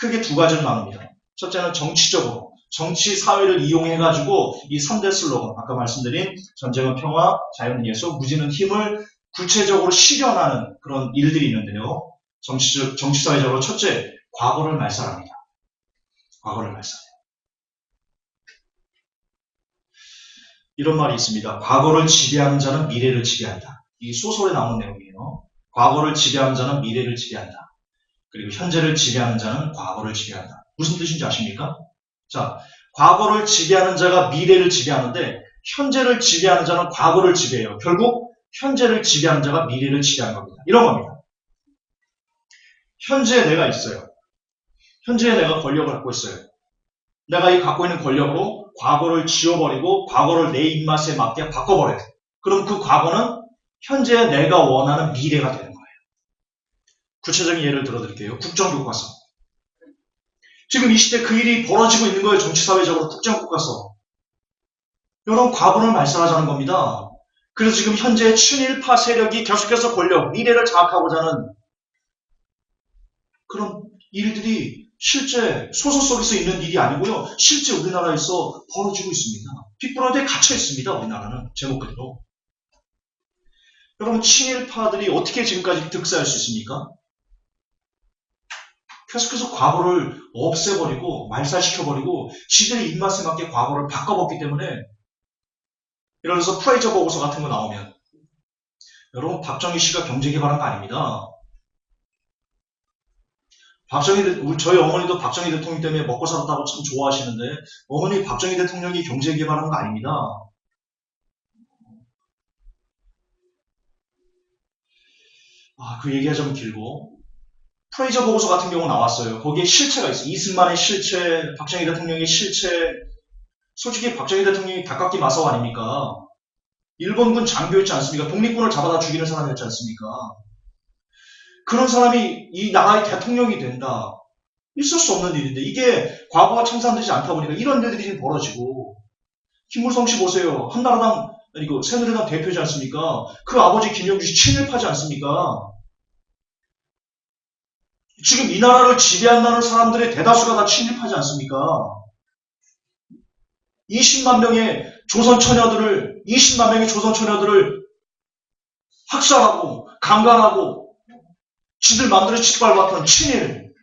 크게 두 가지로 나눕니다. 첫째는 정치적으로, 정치 사회를 이용해가지고 이 3대 슬로건, 아까 말씀드린 전쟁은 평화, 자유는 예수, 무지는 힘을 구체적으로 실현하는 그런 일들이 있는데요. 정치사회적으로 첫째, 과거를 말살합니다. 과거를 말살해요. 이런 말이 있습니다. 과거를 지배하는 자는 미래를 지배한다. 이 소설에 나오는 내용이에요. 과거를 지배하는 자는 미래를 지배한다. 그리고 현재를 지배하는 자는 과거를 지배한다. 무슨 뜻인지 아십니까? 자, 과거를 지배하는 자가 미래를 지배하는데 현재를 지배하는 자는 과거를 지배해요. 결국 현재를 지배하는 자가 미래를 지배하는 겁니다. 이런 겁니다. 현재에 내가 있어요. 현재에 내가 권력을 갖고 있어요. 내가 이 갖고 있는 권력으로 과거를 지워버리고 과거를 내 입맛에 맞게 바꿔버려요. 그럼 그 과거는 현재 내가 원하는 미래가 되는 거예요. 구체적인 예를 들어드릴게요. 국정교과서. 지금 이 시대 그 일이 벌어지고 있는 거예요. 정치사회적으로 국정교과서. 이런 과거를 말살하자는 겁니다. 그래서 지금 현재 친일파 세력이 계속해서 권력, 미래를 장악하고자 하는 그런 일들이 실제 소설 속에서 있는 일이 아니고요. 실제 우리나라에서 벌어지고 있습니다. 빅브라더에 갇혀 있습니다. 우리나라는 제목 그대로. 여러분 친일파들이 어떻게 지금까지 득세할 수 있습니까? 계속해서 과거를 없애버리고 말살시켜버리고 지들의 입맛에 맞게 과거를 바꿔봤기 때문에 예를 들어서 프레이저 보고서 같은 거 나오면 여러분 박정희 씨가 경제개발한 거 아닙니다. 저희 어머니도 박정희 대통령 때문에 먹고 살았다고 참 좋아하시는데 어머니 박정희 대통령이 경제개발한 거 아닙니다. 그 얘기가 좀 길고 프레이저 보고서 같은 경우 나왔어요. 거기에 실체가 있어요. 이승만의 실체, 박정희 대통령의 실체. 솔직히 박정희 대통령이 닭깎기 마사오 아닙니까? 일본군 장교였지 않습니까? 독립군을 잡아다 죽이는 사람이었지 않습니까? 그런 사람이 이 나라의 대통령이 된다. 있을 수 없는 일인데 이게 과거와 청산되지 않다 보니까 이런 일들이 지금 벌어지고 김무성 씨 보세요. 한나라당 아니고 새누리당 대표지 않습니까? 그 아버지 김영주 씨 친일파지 않습니까? 지금 이 나라를 지배한다는 사람들의 대다수가 다 친일파지 않습니까? 20만 명의 조선 처녀들을 학살하고 강간하고 지들 마음대로 짓밟았던 친일.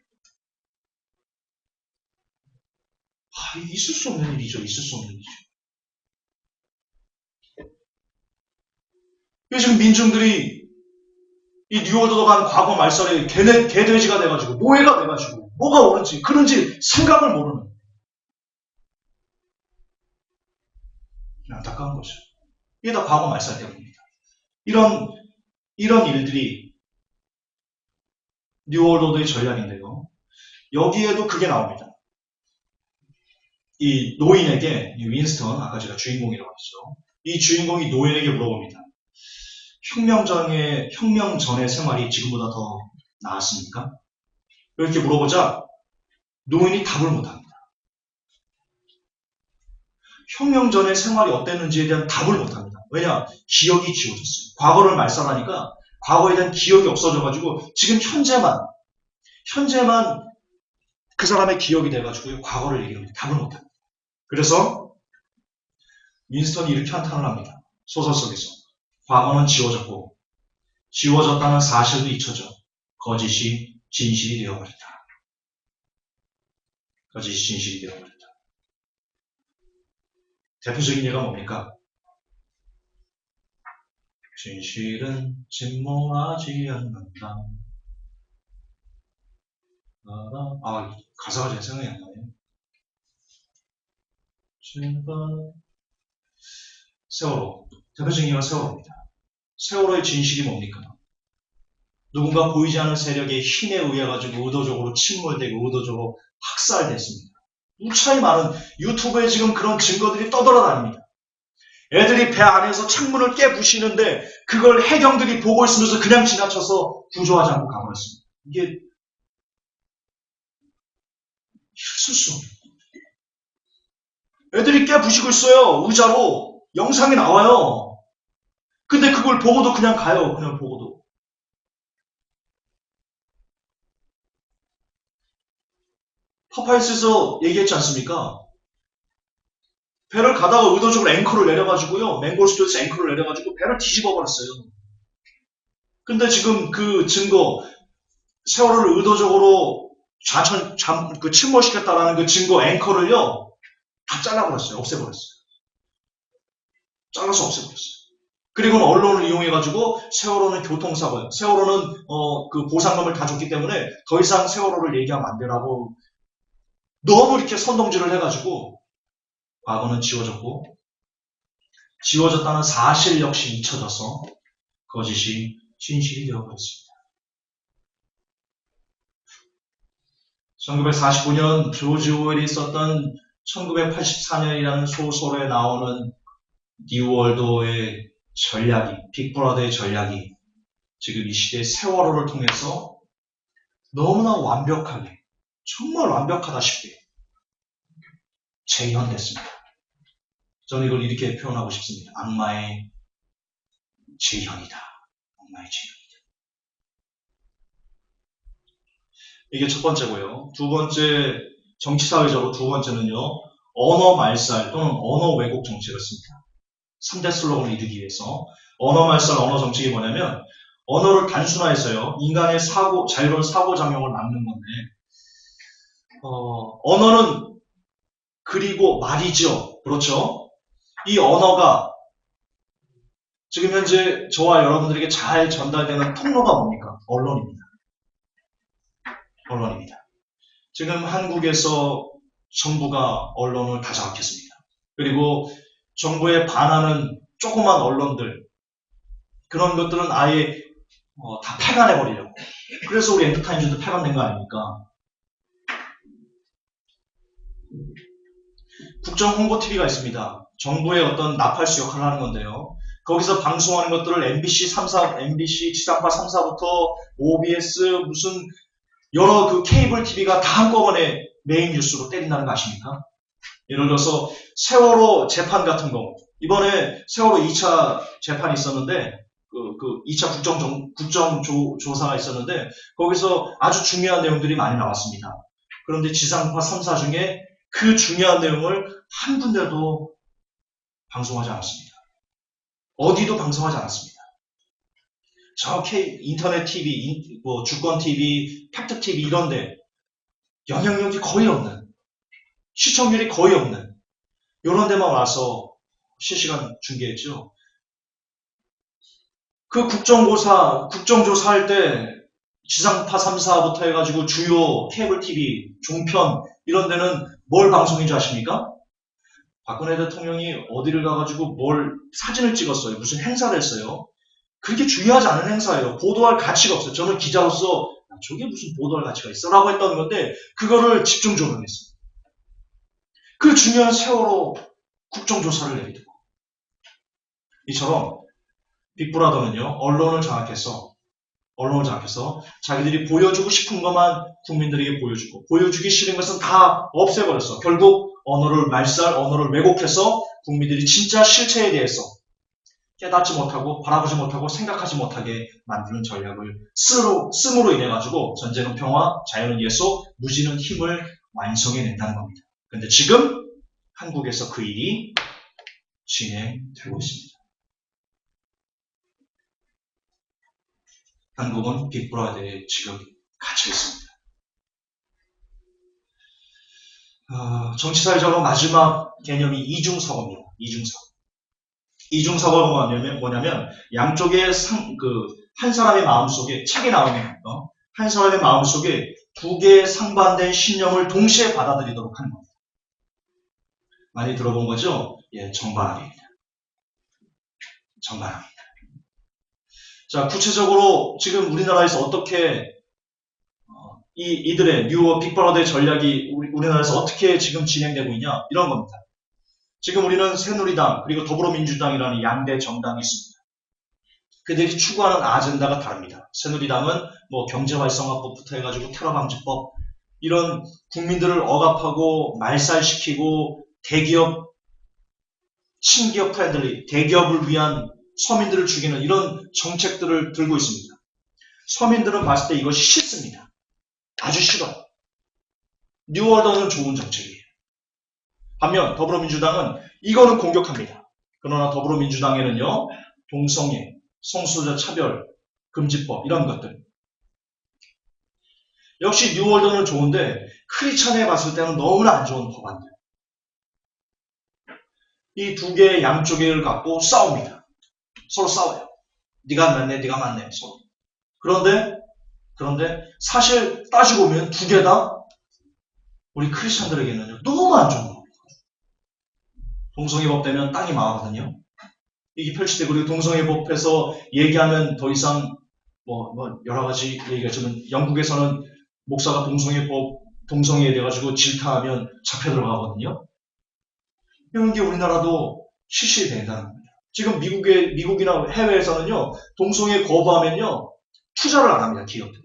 있을 수 없는 일이죠. 있을 수 없는 일이죠. 지금 민중들이 이 뉴월드로 간 과거 말살에 개돼지가 돼가지고 노예가 돼가지고 뭐가 옳은지 그런지 생각을 모르는 안타까운 거죠. 이게 다 과거 말살 때문입니다. 이런 일들이 뉴월드의 전략인데요. 여기에도 그게 나옵니다. 이 노인에게 이 윈스턴 아까 제가 주인공이라고 했죠. 이 주인공이 노인에게 물어봅니다. 혁명 전의 생활이 지금보다 더 나았습니까? 이렇게 물어보자 노인이 답을 못합니다. 혁명 전의 생활이 어땠는지에 대한 답을 못합니다. 왜냐? 기억이 지워졌어요. 과거를 말살하니까 과거에 대한 기억이 없어져가지고 지금 현재만 그 사람의 기억이 돼가지고 과거를 얘기합니다. 답을 못합니다. 그래서 윈스턴이 이렇게 한탄을 합니다. 소설 속에서. 과거는 지워졌고 지워졌다는 사실도 잊혀져 거짓이 진실이 되어버렸다. 거짓이 진실이 되어버렸다. 대표적인 예가 뭡니까? 진실은 침몰하지 않는다. 가사가 제 생각이 안 나네요. 세월호. 대표적인 예가 세월호입니다. 세월호의 진실이 뭡니까? 누군가 보이지 않는 세력의 힘에 의해 가지고 의도적으로 침몰되고 의도적으로 학살됐습니다. 무차히 많은 유튜브에 지금 그런 증거들이 떠돌아다닙니다. 애들이 배 안에서 창문을 깨부시는데 그걸 해경들이 보고 있으면서 그냥 지나쳐서 구조하지 않고 가버렸습니다. 이게 있을 수 없는 애들이 깨부시고 있어요. 의자로 영상이 나와요. 근데 그걸 보고도 그냥 가요. 그냥 보고도. 파파이스에서 얘기했지 않습니까? 배를 가다가 의도적으로 앵커를 내려가지고요. 맹골 스튜디오에서 앵커를 내려가지고 배를 뒤집어 버렸어요. 근데 지금 그 증거, 세월호를 의도적으로 침몰시켰다라는 그 증거 앵커를요, 다 잘라버렸어요. 없애버렸어요. 잘라서 없애버렸어요. 그리고는 언론을 이용해가지고 세월호는 교통사고예요. 세월호는 그 보상금을 다 줬기 때문에 더 이상 세월호를 얘기하면 안 되라고 너무 이렇게 선동질을 해가지고 과거는 지워졌고 지워졌다는 사실 역시 잊혀져서 거짓이 진실이 되어버렸습니다. 1945년 조지 오웰이 썼던 1984년이라는 소설에 나오는 뉴월드의 전략이, 빅브라더의 전략이 지금 이 시대의 세월호를 통해서 너무나 완벽하게, 정말 완벽하다시피 재현됐습니다. 저는 이걸 이렇게 표현하고 싶습니다. 악마의 재현이다. 악마의 재현이다. 이게 첫 번째고요. 두 번째, 정치사회적으로 두 번째는요. 언어 말살 또는 언어 왜곡 정책을 씁니다. 3대 슬로건을 이루기 위해서 언어 말살, 언어 정책이 뭐냐면 언어를 단순화해서요. 인간의 자유로운 사고작용을 막는 건데 언어는 그리고 말이죠. 그렇죠? 이 언어가 지금 현재 저와 여러분들에게 잘 전달되는 통로가 뭡니까? 언론입니다. 언론입니다. 지금 한국에서 정부가 언론을 다 장악했습니다. 그리고 정부에 반하는 조그만 언론들, 그런 것들은 아예 다 폐간해버리려고. 그래서 우리 엔터타임즈도 폐간된 거 아닙니까? 국정홍보TV가 있습니다. 정부의 어떤 나팔수 역할을 하는 건데요. 거기서 방송하는 것들을 MBC 지상파 3사부터 OBS 무슨 여러 그 케이블 TV가 다 한꺼번에 메인 뉴스로 때린다는 거 아십니까? 예를 들어서 세월호 재판 같은 거, 이번에 세월호 2차 재판이 있었는데 그 2차 국정조사가 있었는데 거기서 아주 중요한 내용들이 많이 나왔습니다. 그런데 지상파 3사 중에 그 중요한 내용을 한 군데도 방송하지 않았습니다. 어디도 방송하지 않았습니다. 저 인터넷 TV, 주권 TV, 팩트 TV 이런데 영향력이 거의 없는, 시청률이 거의 없는 이런 데만 와서 실시간 중계했죠. 그 국정조사할 때 지상파 3사부터 해가지고 주요 케이블 TV, 종편 이런 데는 뭘 방송인 줄 아십니까? 박근혜 대통령이 어디를 가가지고 사진을 찍었어요. 무슨 행사를 했어요. 그렇게 중요하지 않은 행사예요. 보도할 가치가 없어요. 저는 기자로서 저게 무슨 보도할 가치가 있어? 라고 했던 건데 그거를 집중 조명했습니다. 그 중요한 세월호 국정조사를 내리고 이처럼 빅브라더는요. 언론을 장악해서 자기들이 보여주고 싶은 것만 국민들에게 보여주고 보여주기 싫은 것은 다 없애버렸어. 결국 언어를 왜곡해서 국민들이 진짜 실체에 대해서 깨닫지 못하고 바라보지 못하고 생각하지 못하게 만드는 전략을 씀으로 인해 가지고 전쟁은 평화, 자유는 예수, 무지는 힘을 완성해낸다는 겁니다. 그런데 지금 한국에서 그 일이 진행되고 있습니다. 한국은 빅브라더의 지역에 갇혀 있습니다. 정치사회적으로 마지막 개념이 이중서거입니다. 이중서거가 뭐냐면 양쪽의 한 사람의 마음속에 책에 나오면 한 사람의 마음속에 두 개의 상반된 신념을 동시에 받아들이도록 하는 겁니다. 많이 들어본 거죠? 예, 정반합입니다. 정반합입니다. 자, 구체적으로 지금 우리나라에서 어떻게 이들의 빅브라더의 전략이 우리나라에서 어떻게 지금 진행되고 있냐? 이런 겁니다. 지금 우리는 새누리당 그리고 더불어민주당이라는 양대 정당이 있습니다. 그들이 추구하는 아젠다가 다릅니다. 새누리당은 경제활성화법부터 해가지고 테러방지법 이런 국민들을 억압하고 말살시키고 대기업 친기업 프렌들리 대기업을 위한 서민들을 죽이는 이런 정책들을 들고 있습니다. 서민들은 봤을 때 이것이 싫습니다. 아주 싫어요. 뉴월드는 좋은 정책이에요. 반면 더불어민주당은 이거는 공격합니다. 그러나 더불어민주당에는요, 동성애, 성소수자 차별, 금지법 이런 것들. 역시 뉴월드는 좋은데 크리스찬에 봤을 때는 너무나 안 좋은 법안들. 이 두 개의 양쪽을 갖고 싸웁니다. 서로 싸워요. 네가 맞네, 네가 맞네, 서로. 그런데 사실 따지고 보면 두 개 다 우리 크리스찬들에게는 너무 안 좋은 법이에요. 동성애법 되면 땅이 망하거든요. 이게 표시되고, 그리고 동성애법에서 얘기하면 더 이상 여러 가지 얘기가 있지만 영국에서는 목사가 동성애에 대해 가지고 질타하면 잡혀 들어가거든요. 이런 게 우리나라도 실시된다는 겁니다. 지금 미국이나 해외에서는요, 동성애 거부하면요, 투자를 안 합니다, 기업들이.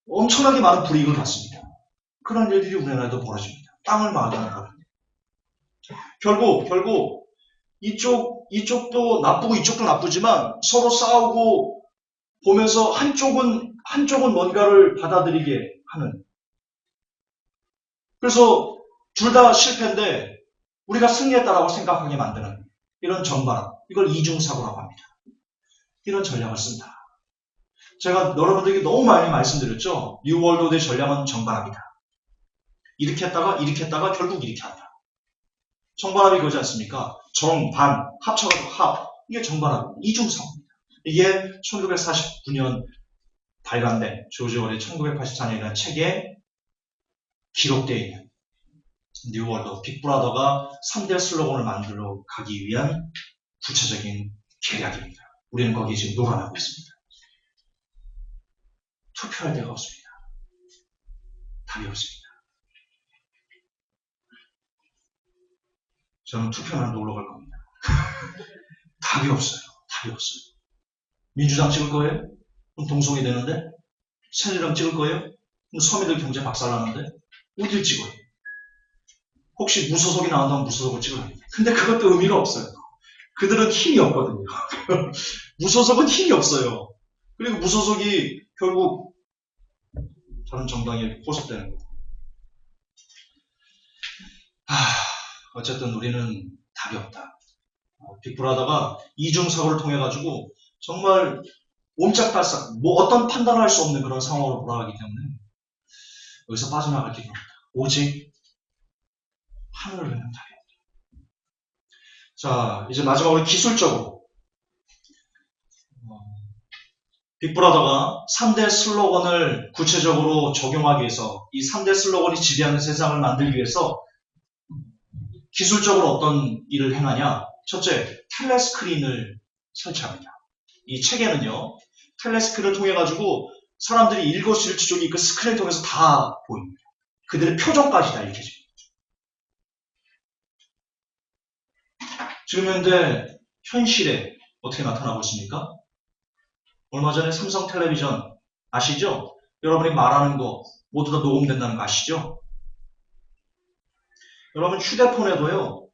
엄청나게 많은 불이익을 받습니다. 그런 일들이 우리나라에도 벌어집니다. 땅을 망하는 거랍니다. 결국, 이쪽도 나쁘고 이쪽도 나쁘지만 서로 싸우고 보면서 한쪽은 뭔가를 받아들이게 하는. 그래서 둘 다 실패인데 우리가 승리했다라고 생각하게 만드는 이런 전반함. 이걸 이중사고라고 합니다. 이런 전략을 쓴다. 제가 여러분들에게 너무 많이 말씀드렸죠. 뉴월드의 전략은 정반합니다. 이렇게 했다가 결국 이렇게 한다. 정반합이 그거지 않습니까? 정, 반, 합쳐가지고 합. 이게 정반합입니다. 이중사고입니다. 이게 1949년 발간된 조지 오웰의 1984년이라는 책에 기록되어 있는 뉴월드, 빅브라더가 3대 슬로건을 만들어 가기 위한 구체적인 계략입니다. 우리는 거기에 지금 놀아나고 있습니다. 투표할 데가 없습니다. 답이 없습니다. 저는 투표만 놀러 갈 겁니다. 답이 없어요. 민주당 찍을 거예요? 그럼 동성애 되는데? 새누리당 찍을 거예요? 그럼 서민들 경제 박살나는데? 어딜 찍어요? 혹시 무소속이 나온다면 무소속을 찍으랍니다. 근데 그것도 의미가 없어요. 그들은 힘이 없거든요. 무소속은 힘이 없어요. 그리고 무소속이 결국 다른 정당에 포섭되는 거고. 어쨌든 우리는 답이 없다. 빅브라더가 이중사고를 통해 가지고 정말 옴짝달싹 어떤 판단을 할 수 없는 그런 상황으로 돌아가기 때문에 여기서 빠져나갈 길은 없다. 오직 하늘을 뵙는 답이 없다. 자, 이제 마지막으로 기술적으로 빅브라더가 3대 슬로건을 구체적으로 적용하기 위해서 이 3대 슬로건이 지배하는 세상을 만들기 위해서 기술적으로 어떤 일을 행하냐? 첫째, 텔레스크린을 설치합니다. 이 책에는요, 텔레스크린을 통해 가지고 사람들이 일거수일투족이 그 스크린을 통해서 다 보입니다. 그들의 표정까지 다 읽혀집니다. 지금 현재 현실에 어떻게 나타나고 있습니까? 얼마 전에 삼성 텔레비전 아시죠? 여러분이 말하는 거 모두 다 녹음된다는 거 아시죠? 여러분 휴대폰에도요.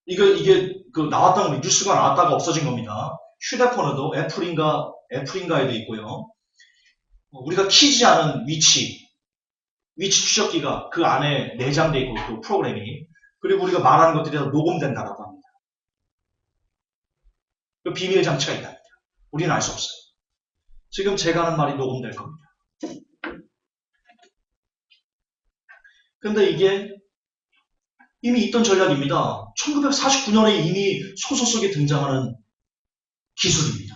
이게 나왔다는 뉴스가 나왔다가 없어진 겁니다. 휴대폰에도 애플인가에도 있고요. 우리가 키지 않은 위치 추적기가 그 안에 내장되어 있고 그 프로그램이, 그리고 우리가 말하는 것들이 다 녹음된다고 합니다. 그 비밀 장치가 있답니다. 우리는 알 수 없어요. 지금 제가 하는 말이 녹음될 겁니다. 근데 이게 이미 있던 전략입니다. 1949년에 이미 소설 속에 등장하는 기술입니다.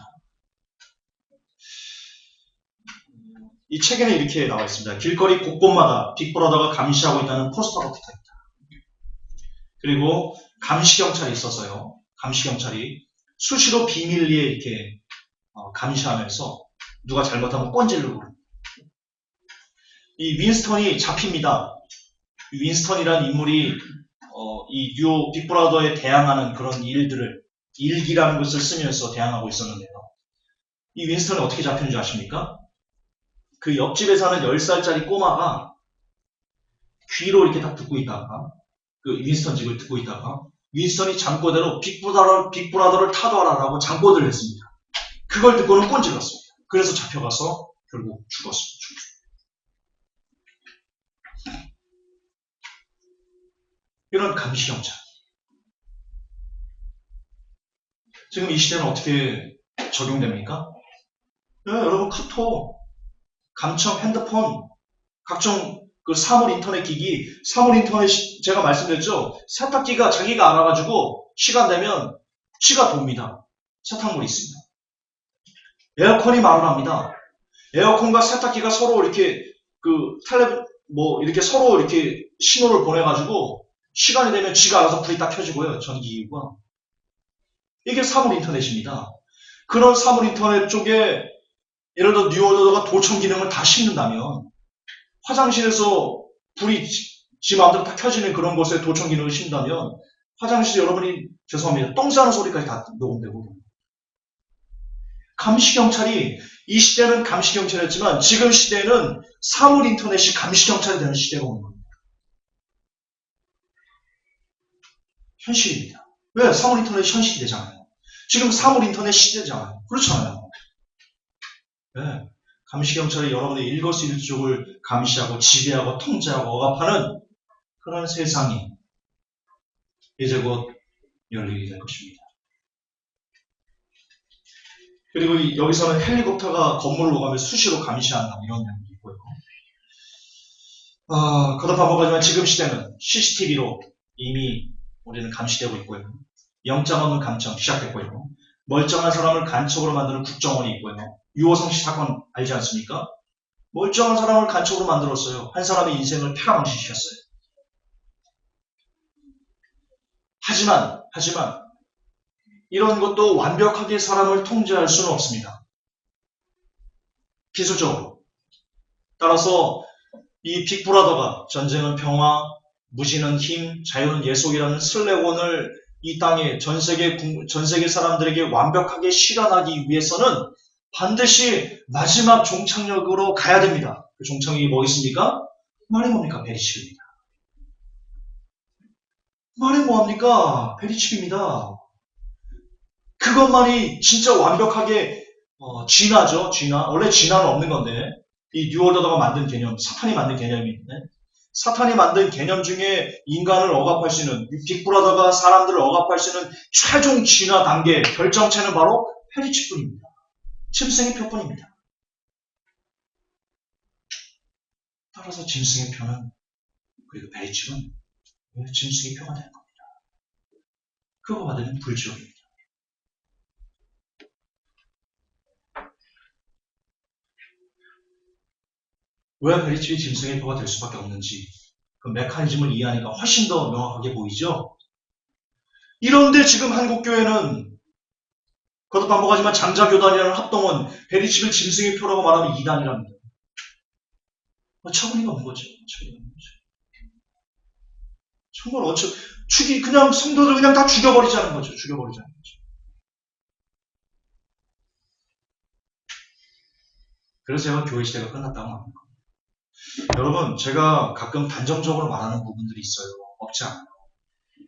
이 책에는 이렇게 나와 있습니다. 길거리 곳곳마다 빅브라더가 감시하고 있다는 포스터가 붙어있다. 그리고 감시경찰이 있어서요. 감시경찰이 수시로 비밀리에 이렇게 감시하면서 누가 잘못하면 꼰질르고 그럽니다. 이 윈스턴이 잡힙니다. 이 윈스턴이라는 인물이 이 뉴 빅브라더에 대항하는 그런 일기라는 것을 쓰면서 대항하고 있었는데요. 이 윈스턴이 어떻게 잡히는지 아십니까? 그 옆집에 사는 10살짜리 꼬마가 귀로 이렇게 딱 듣고 있다가, 그 윈스턴 집을 듣고 있다가 윈스턴이 잠꼬대로 빅브라더를 타도하라라고 잠꼬대를 했습니다. 그걸 듣고는 꼰질렀습니다. 그래서 잡혀가서 결국 죽었습니다. 이런 감시경찰. 지금 이 시대는 어떻게 적용됩니까? 네, 여러분 카톡, 감청, 핸드폰, 각종 그 사물 인터넷 기기, 사물 인터넷 제가 말씀드렸죠. 세탁기가 자기가 알아가지고 시간 되면 쥐가 돕니다. 세탁물이 있습니다. 에어컨이 말을 합니다. 에어컨과 세탁기가 서로 이렇게 이렇게 서로 이렇게 신호를 보내가지고 시간이 되면 쥐가 알아서 불이 딱 켜지고요. 전기기구가. 이게 사물 인터넷입니다. 그런 사물 인터넷 쪽에 예를 들어 뉴오더가 도청 기능을 다 심는다면 화장실에서 불이 지 마음대로 다 켜지는 그런 곳에 도청 기능을 심다면 화장실에 여러분이 죄송합니다. 똥 싸는 소리까지 다 녹음되고 감시경찰이 이 시대는 감시경찰이었지만 지금 시대는 사물 인터넷이 감시경찰이 되는 시대가 오는 겁니다. 현실입니다. 왜? 사물 인터넷이 현실이 되잖아요. 지금 사물 인터넷 시대잖아요. 그렇잖아요. 네. 감시경찰이 여러분의 일거수일투족을 감시하고 지배하고 통제하고 억압하는 그런 세상이 이제 곧 열리게 될 것입니다. 그리고 여기서는 헬리콥터가 건물을 오가며 수시로 감시한다 이런 내용도 있고요. 거듭 반복하지만 지금 시대는 CCTV로 이미 우리는 감시되고 있고요. 영장 없는 감청 시작됐고요. 멀쩡한 사람을 간첩으로 만드는 국정원이 있고요. 유호성 씨 사건 알지 않습니까? 멀쩡한 사람을 간첩으로 만들었어요. 한 사람의 인생을 패가망신시켰어요. 하지만 이런 것도 완벽하게 사람을 통제할 수는 없습니다. 기술적으로. 따라서 이 빅브라더가 전쟁은 평화, 무지는 힘, 자유는 예속이라는 슬로건을 이 땅에 전 세계 사람들에게 완벽하게 실현하기 위해서는 반드시 마지막 종착역으로 가야 됩니다. 그 종착역이 뭐겠습니까? 말이 뭡니까? 베리칩입니다. 말이 뭐합니까? 베리칩입니다. 그것만이 진짜 완벽하게 진화죠. 진화. 원래 진화는 없는 건데 이 뉴오더가 만든 개념, 사탄이 만든 개념인데 사탄이 만든 개념 중에 인간을 억압할 수 있는 빅브라더가 사람들을 억압할 수 있는 최종 진화 단계 결정체는 바로 페리칩뿐입니다. 짐승의 표뿐입니다. 따라서 짐승의 표는 그리고 페리칩은 짐승의 표가 되는 겁니다. 그거 받으면 불지옥입니다. 왜 페리칩이 짐승의 표가 될 수밖에 없는지 그 메커니즘을 이해하니까 훨씬 더 명확하게 보이죠? 이런데 지금 한국교회는 거듭 반복하지만 장자교단이라는 합동은 베리칩을 짐승의 표라고 말하면 이단이랍니다. 어처구니가 없는 거죠. 정말 그냥 성도들 그냥 다 죽여버리자는 거죠. 죽여버리자는 거죠. 그래서 제가 교회 시대가 끝났다고 합니다. 여러분, 제가 가끔 단정적으로 말하는 부분들이 있어요. 없지 않아요.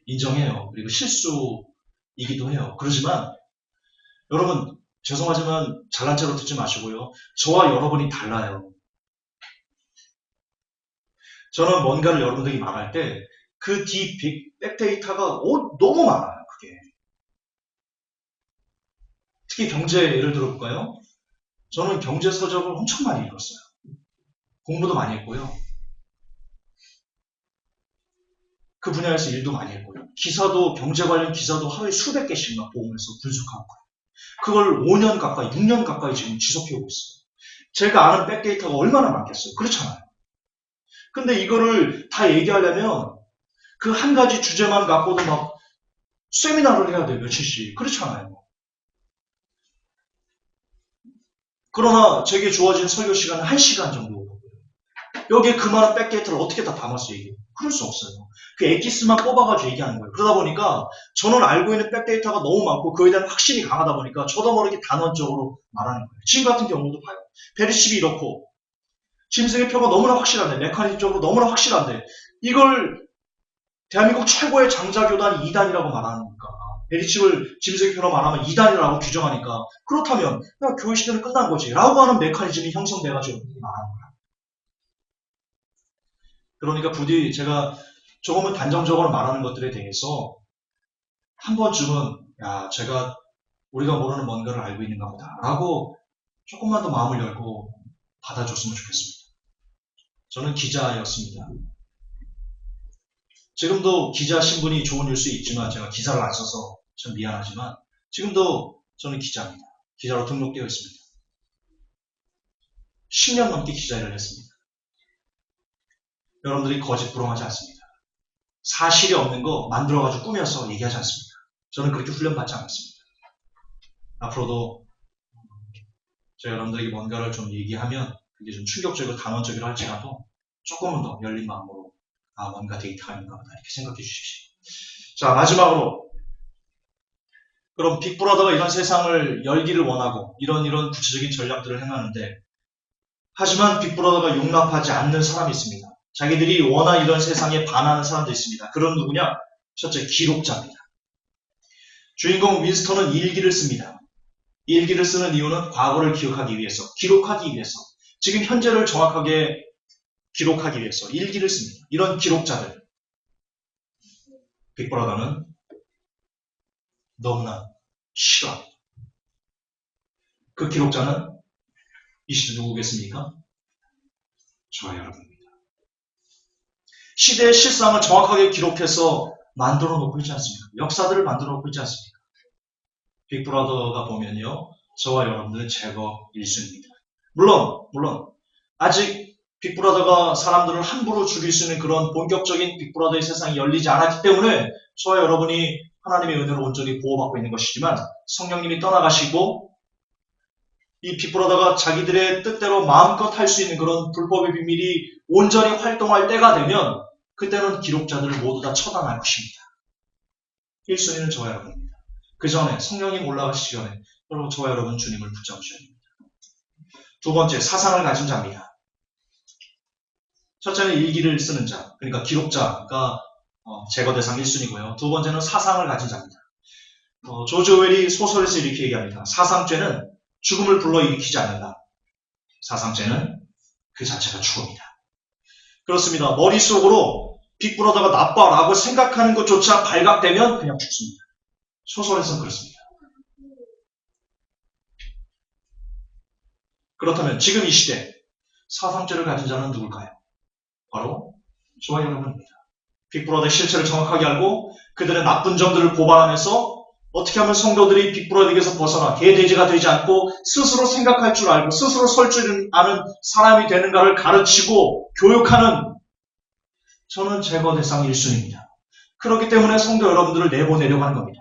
인정해요. 그리고 실수이기도 해요. 그러지만 여러분, 죄송하지만 잘난 체로 듣지 마시고요. 저와 여러분이 달라요. 저는 뭔가를 여러분들이 말할 때 그 백데이터가 너무 많아요. 그게. 특히 경제 예를 들어볼까요? 저는 경제 서적을 엄청 많이 읽었어요. 공부도 많이 했고요. 그 분야에서 일도 많이 했고요. 기사도, 경제 관련 기사도 하루에 수백 개씩 막 보면서 분석하고 그걸 5년 가까이, 6년 가까이 지금 지속해오고 있어요. 제가 아는 백데이터가 얼마나 많겠어요. 그렇잖아요. 근데 이거를 다 얘기하려면 그 한 가지 주제만 갖고도 막 세미나를 해야 돼요. 며칠씩. 그렇잖아요. 그러나 제게 주어진 설교 시간은 1시간 정도. 여기에 그 많은 백데이터를 어떻게 다 담아서 얘기해요? 그럴 수 없어요. 그 엑기스만 뽑아가지고 얘기하는 거예요. 그러다 보니까 저는 알고 있는 백데이터가 너무 많고 그에 대한 확신이 강하다 보니까 저도 모르게 단언적으로 말하는 거예요. 지금 같은 경우도 봐요. 베리칩이 이렇고 짐승의 표가 너무나 확실한데 메커니즘적으로 너무나 확실한데 이걸 대한민국 최고의 장자교단이 이단이라고 말하니까, 베리칩을 짐승표로 말하면 이단이라고 규정하니까, 그렇다면 야, 교회 시대는 끝난 거지 라고 하는 메커니즘이 형성돼가지고 말하는 거야. 그러니까 부디 제가 조금은 단정적으로 말하는 것들에 대해서 한 번쯤은 우리가 모르는 뭔가를 알고 있는가 보다 라고 조금만 더 마음을 열고 받아줬으면 좋겠습니다. 저는 기자였습니다. 지금도 기자 신분이 좋은 일 수 있지만 제가 기사를 안 써서 참 미안하지만 지금도 저는 기자입니다. 기자로 등록되어 있습니다. 10년 넘게 기자 일을 했습니다. 여러분들이 거짓 부렁하지 않습니다. 사실이 없는 거 만들어가지고 꾸며서 얘기하지 않습니다. 저는 그렇게 훈련받지 않았습니다. 앞으로도 제가 여러분들에게 뭔가를 좀 얘기하면 그게 좀 충격적이고 단언적이라 할지라도 조금은 더 열린 마음으로 뭔가 데이터가 있는가 보다 이렇게 생각해 주십시오. 자, 마지막으로 그럼 빅브라더가 이런 세상을 열기를 원하고 이런 구체적인 전략들을 행하는데 하지만 빅브라더가 용납하지 않는 사람이 있습니다. 자기들이 원하는 이런 세상에 반하는 사람도 있습니다. 그런 누구냐? 첫째, 기록자입니다. 주인공 윈스턴은 일기를 씁니다. 일기를 쓰는 이유는 과거를 기억하기 위해서, 기록하기 위해서, 지금 현재를 정확하게 기록하기 위해서 일기를 씁니다. 이런 기록자들, 빅브라더는 너무나 싫어합니다. 그 기록자는 이 시대 누구겠습니까? 저와 여러분입니다. 시대의 실상을 정확하게 기록해서 만들어 놓고 있지 않습니까? 역사들을 만들어 놓고 있지 않습니까? 빅브라더가 보면요, 저와 여러분들은 제거 1순위입니다. 물론 아직 빅브라더가 사람들을 함부로 죽일 수 있는 그런 본격적인 빅브라더의 세상이 열리지 않았기 때문에 저와 여러분이 하나님의 은혜로 온전히 보호받고 있는 것이지만 성령님이 떠나가시고 이 빅브라더가 자기들의 뜻대로 마음껏 할 수 있는 그런 불법의 비밀이 온전히 활동할 때가 되면 그때는 기록자들을 모두 다 처단할 것입니다. 1순위는 저와 여러분입니다. 그 전에 성령님 올라가시기 전에 여러분 저와 여러분 주님을 붙잡으셔야 됩니다. 두 번째, 사상을 가진 자입니다. 첫째는 일기를 쓰는 자, 그러니까 기록자가 제거 대상 1순위고요. 두 번째는 사상을 가진 자입니다. 조지 오웰이 소설에서 이렇게 얘기합니다. 사상죄는 죽음을 불러일으키지 않는다. 사상죄는 그 자체가 죽음이다. 그렇습니다. 머릿속으로 빅브라더가 나빠라고 생각하는 것조차 발각되면 그냥 죽습니다. 소설에서는 그렇습니다. 그렇다면 지금 이 시대 사상죄를 가진 자는 누굴까요? 바로 저와 여러분입니다. 빅브라더의 실체를 정확하게 알고 그들의 나쁜 점들을 고발하면서 어떻게 하면 성도들이 빅브라더에게서 벗어나 개돼지가 되지 않고 스스로 생각할 줄 알고 스스로 설 줄 아는 사람이 되는가를 가르치고 교육하는 저는 제거 대상 1순위입니다. 그렇기 때문에 성도 여러분들을 내보내려고 하는 겁니다.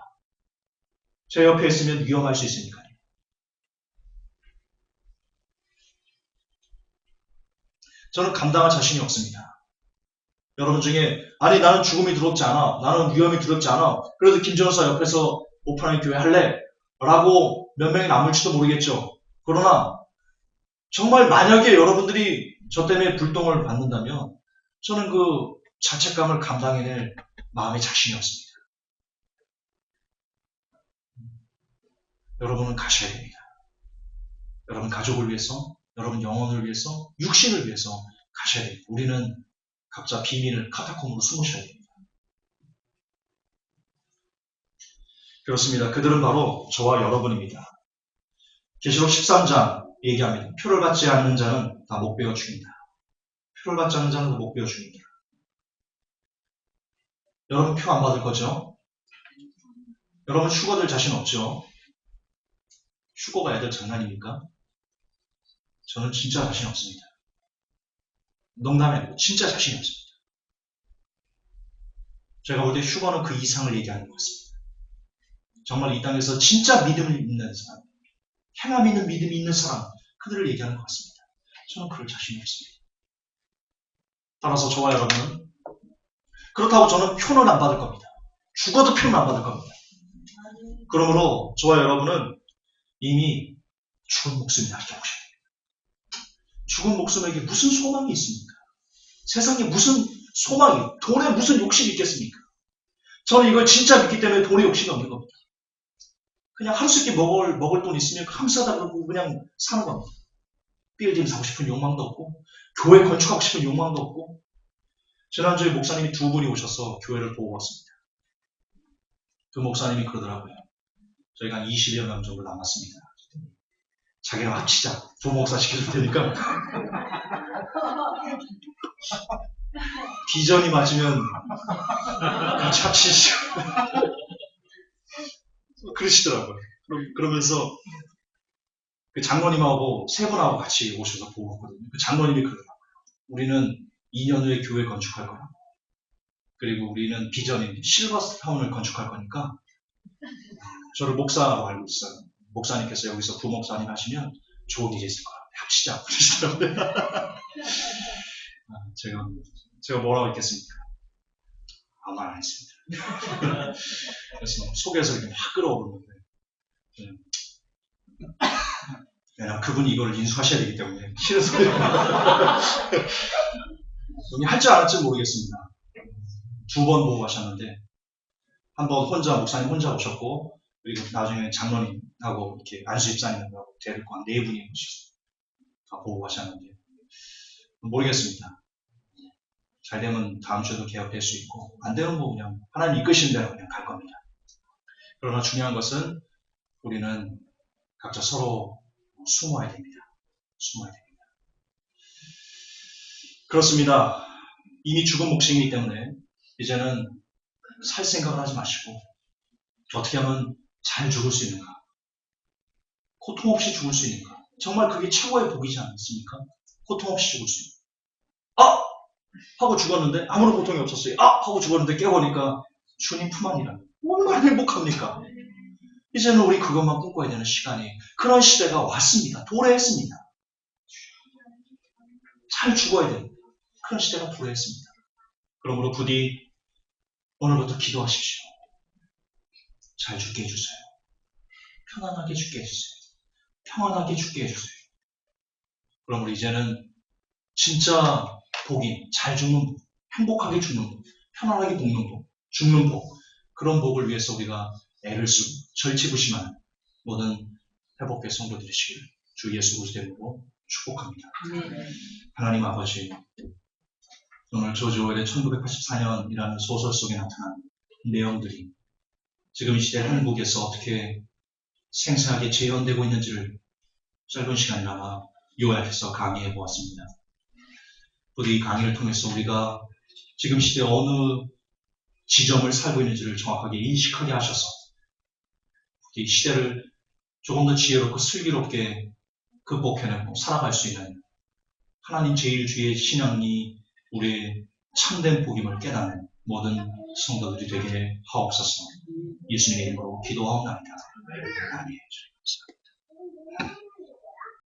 제 옆에 있으면 위험할 수 있으니까요. 저는 감당할 자신이 없습니다. 여러분 중에 나는 죽음이 두렵지 않아. 나는 위험이 두렵지 않아. 그래도 김전사 옆에서 오프라인 교회 할래? 라고 몇 명이 남을지도 모르겠죠. 그러나 정말 만약에 여러분들이 저 때문에 불똥을 받는다면 저는 그 자책감을 감당해낼 마음의 자신이 없습니다. 여러분은 가셔야 됩니다. 여러분 가족을 위해서, 여러분 영혼을 위해서, 육신을 위해서 가셔야 됩니다. 우리는 각자 비밀을 카타콤으로 숨으셔야 됩니다. 그렇습니다. 그들은 바로 저와 여러분입니다. 계시록 13장 얘기합니다. 표를 받지 않는 자는 다 목베어 죽인다. 표를 받지 않는 자는 다 목베어 죽인다. 여러분 표 안 받을 거죠? 여러분 휴거 될 자신 없죠? 휴거가 애들 장난입니까? 저는 진짜 자신 없습니다. 농담이 아니고 진짜 자신이 없습니다. 제가 볼 때 휴거는 그 이상을 얘기하는 것 같습니다. 정말 이 땅에서 진짜 믿음을 있는 사람, 행함 있는 믿음이 있는 사람, 그들을 얘기하는 것 같습니다. 저는 그럴 자신이 없습니다. 따라서 저와 여러분은 그렇다고 저는 표는 안 받을 겁니다. 죽어도 표는 안 받을 겁니다. 그러므로 저와 여러분은 이미 죽은 목숨이다 이렇게 보셔야 됩니다. 죽은 목숨에게 무슨 소망이 있습니까? 세상에 무슨 소망이, 돈에 무슨 욕심이 있겠습니까? 저는 이걸 진짜 믿기 때문에 돈에 욕심이 없는 겁니다. 그냥 하루 세끼 먹을 돈 있으면 감사하다 그러고 그냥 사는 겁니다. 빌딩 사고 싶은 욕망도 없고, 교회 건축하고 싶은 욕망도 없고. 지난주에 목사님이 두 분이 오셔서 교회를 보고 왔습니다. 그 목사님이 그러더라고요. 저희가 한 20여 명 정도 남았습니다. 자기랑 합치자. 부목사 시켜줄 테니까. 비전이 맞으면 같이 합치시죠. 그러시더라고요. 그러면서 그 장로님하고 세 분하고 같이 오셔서 보고 왔거든요. 그 장로님이 그러더라고요. 우리는 2년 후에 교회 건축할 거라고. 그리고 우리는 비전인 실버타운을 건축할 거니까 저를 목사로 알고 있어요. 목사님께서 여기서 부목사님 하시면 좋은 일이 있을 거라. 합치자. 그러시더라고요. 제가 뭐라고 했겠습니까? 아무 말 안 했습니다. 그래서 속에서 이렇게 확 끌어오르는데, 왜냐면 그분이 이걸 인수하셔야 되기 때문에 싫은 소리. 할 줄 알았지 모르겠습니다. 두 번 보고 가셨는데, 한 번 목사님 혼자 오셨고, 그리고 나중에 장로님하고 이렇게 안수 집사님하고 데리고 한 네 분이 오셨어요. 다 보고 가셨는데, 모르겠습니다. 잘 되면 다음 주에도 개업될 수 있고, 안 되면 뭐 그냥 하나님 이끄시는 대로 그냥 갈 겁니다. 그러나 중요한 것은 우리는 각자 서로 숨어야 됩니다. 숨어야 됩니다. 그렇습니다. 이미 죽은 몫이기 때문에 이제는 살 생각을 하지 마시고 어떻게 하면 잘 죽을 수 있는가? 고통 없이 죽을 수 있는가? 정말 그게 최고의 복이지 않습니까? 고통 없이 죽을 수 있는. 아! 하고 죽었는데 아무런 고통이 없었어요. 아! 하고 죽었는데 깨보니까 주님 품 안이라. 얼마나 행복합니까? 이제는 우리 그것만 꿈꿔야 되는 시간이, 그런 시대가 왔습니다. 도래했습니다. 잘 죽어야 됩니다. 그런 시대가 도래했습니다. 그러므로 부디 오늘부터 기도하십시오. 잘 죽게 해주세요. 편안하게 죽게 해주세요. 평안하게 죽게 해주세요. 그러므로 이제는 진짜 복인, 잘 죽는 복, 행복하게 죽는 복, 편안하게 죽는 복, 그런 복을 위해서 우리가 애를 쓰고 절치부심하는 모든 회복된 성도 되시기를 주 예수 그리스도의 이름으로 축복합니다. 하나님 아버지, 오늘 조지 오웰의 1984년이라는 소설 속에 나타난 내용들이 지금 이 시대 한국에서 어떻게 생생하게 재현되고 있는지를 짧은 시간이나마 요약해서 강의해 보았습니다. 부디 이 강의를 통해서 우리가 지금 시대 어느 지점을 살고 있는지를 정확하게 인식하게 하셔서 이 시대를 조금 더 지혜롭고 슬기롭게 극복해내고 살아갈 수 있는 하나님 제일주의 신앙이 우리의 참된 복임을 깨닫는 모든 성도들이 되게 하옵소서. 예수님의 이름으로 기도하옵나이다. 아멘.